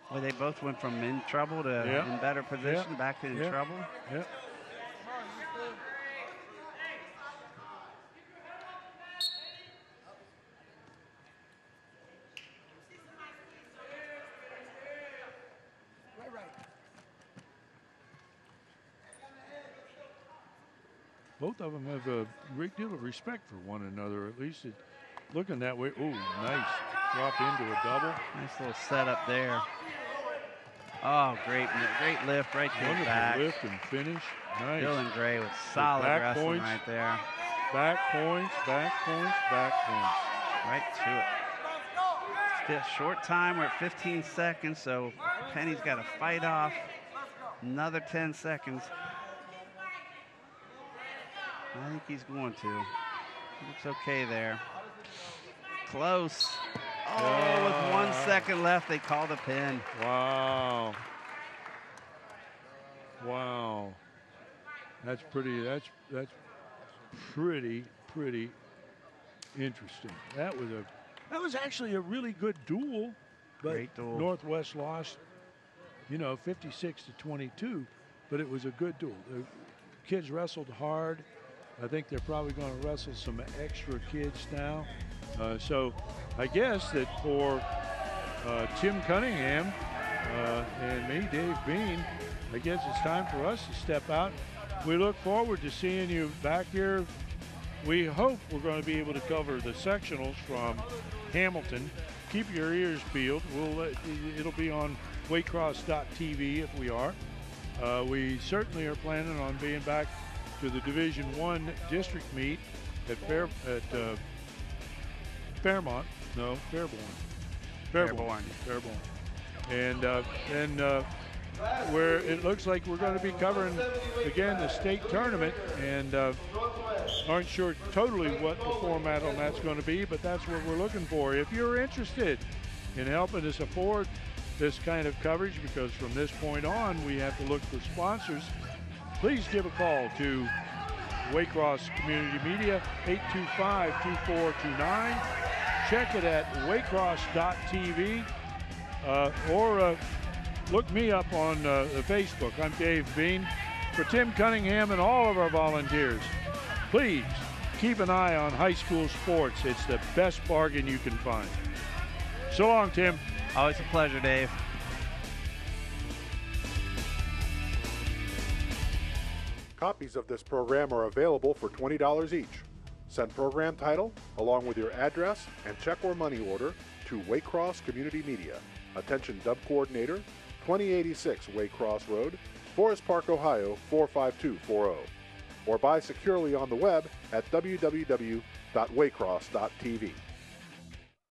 Well, they both went from in trouble to in better position, back to in trouble. Yep. Both of them have a great deal of respect for one another, at least looking that way. Oh, nice. Drop into a double. Nice little setup there. Oh, great lift right to the back. Lift and finish. Nice. Dylan Gray with solid wrestling right there. Back points, back points, back points. Right to it. Still short time. We're at 15 seconds, so Penny's got to fight off another 10 seconds. I think he's going to. Looks okay there. Close. Oh, with 1 second left, they called a pin. Wow. Wow. That's pretty interesting. That was actually a really good duel. But great duel. Northwest lost, 56-22, but it was a good duel. The kids wrestled hard. I think they're probably going to wrestle some extra kids now. So I guess that for Tim Cunningham and me, Dave Bean, I guess it's time for us to step out. We look forward to seeing you back here. We hope we're going to be able to cover the sectionals from Hamilton. Keep your ears peeled. It'll be on waycross.tv if we are. We certainly are planning on being back to the Division I district meet at Fairborn. And then where it looks like we're going to be covering, again, the state tournament, and aren't sure totally what the format on that's going to be, but that's what we're looking for. If you're interested in helping us afford this kind of coverage, because from this point on we have to look for sponsors, please give a call to Waycross Community Media, 825-2429. Check it at waycross.tv or look me up on Facebook. I'm Dave Bean. For Tim Cunningham and all of our volunteers, please keep an eye on high school sports. It's the best bargain you can find. So long, Tim. Always a pleasure, Dave. Copies of this program are available for $20 each. Send program title along with your address and check or money order to Waycross Community Media. Attention Dub Coordinator, 2086 Waycross Road, Forest Park, Ohio 45240. Or buy securely on the web at www.waycross.tv.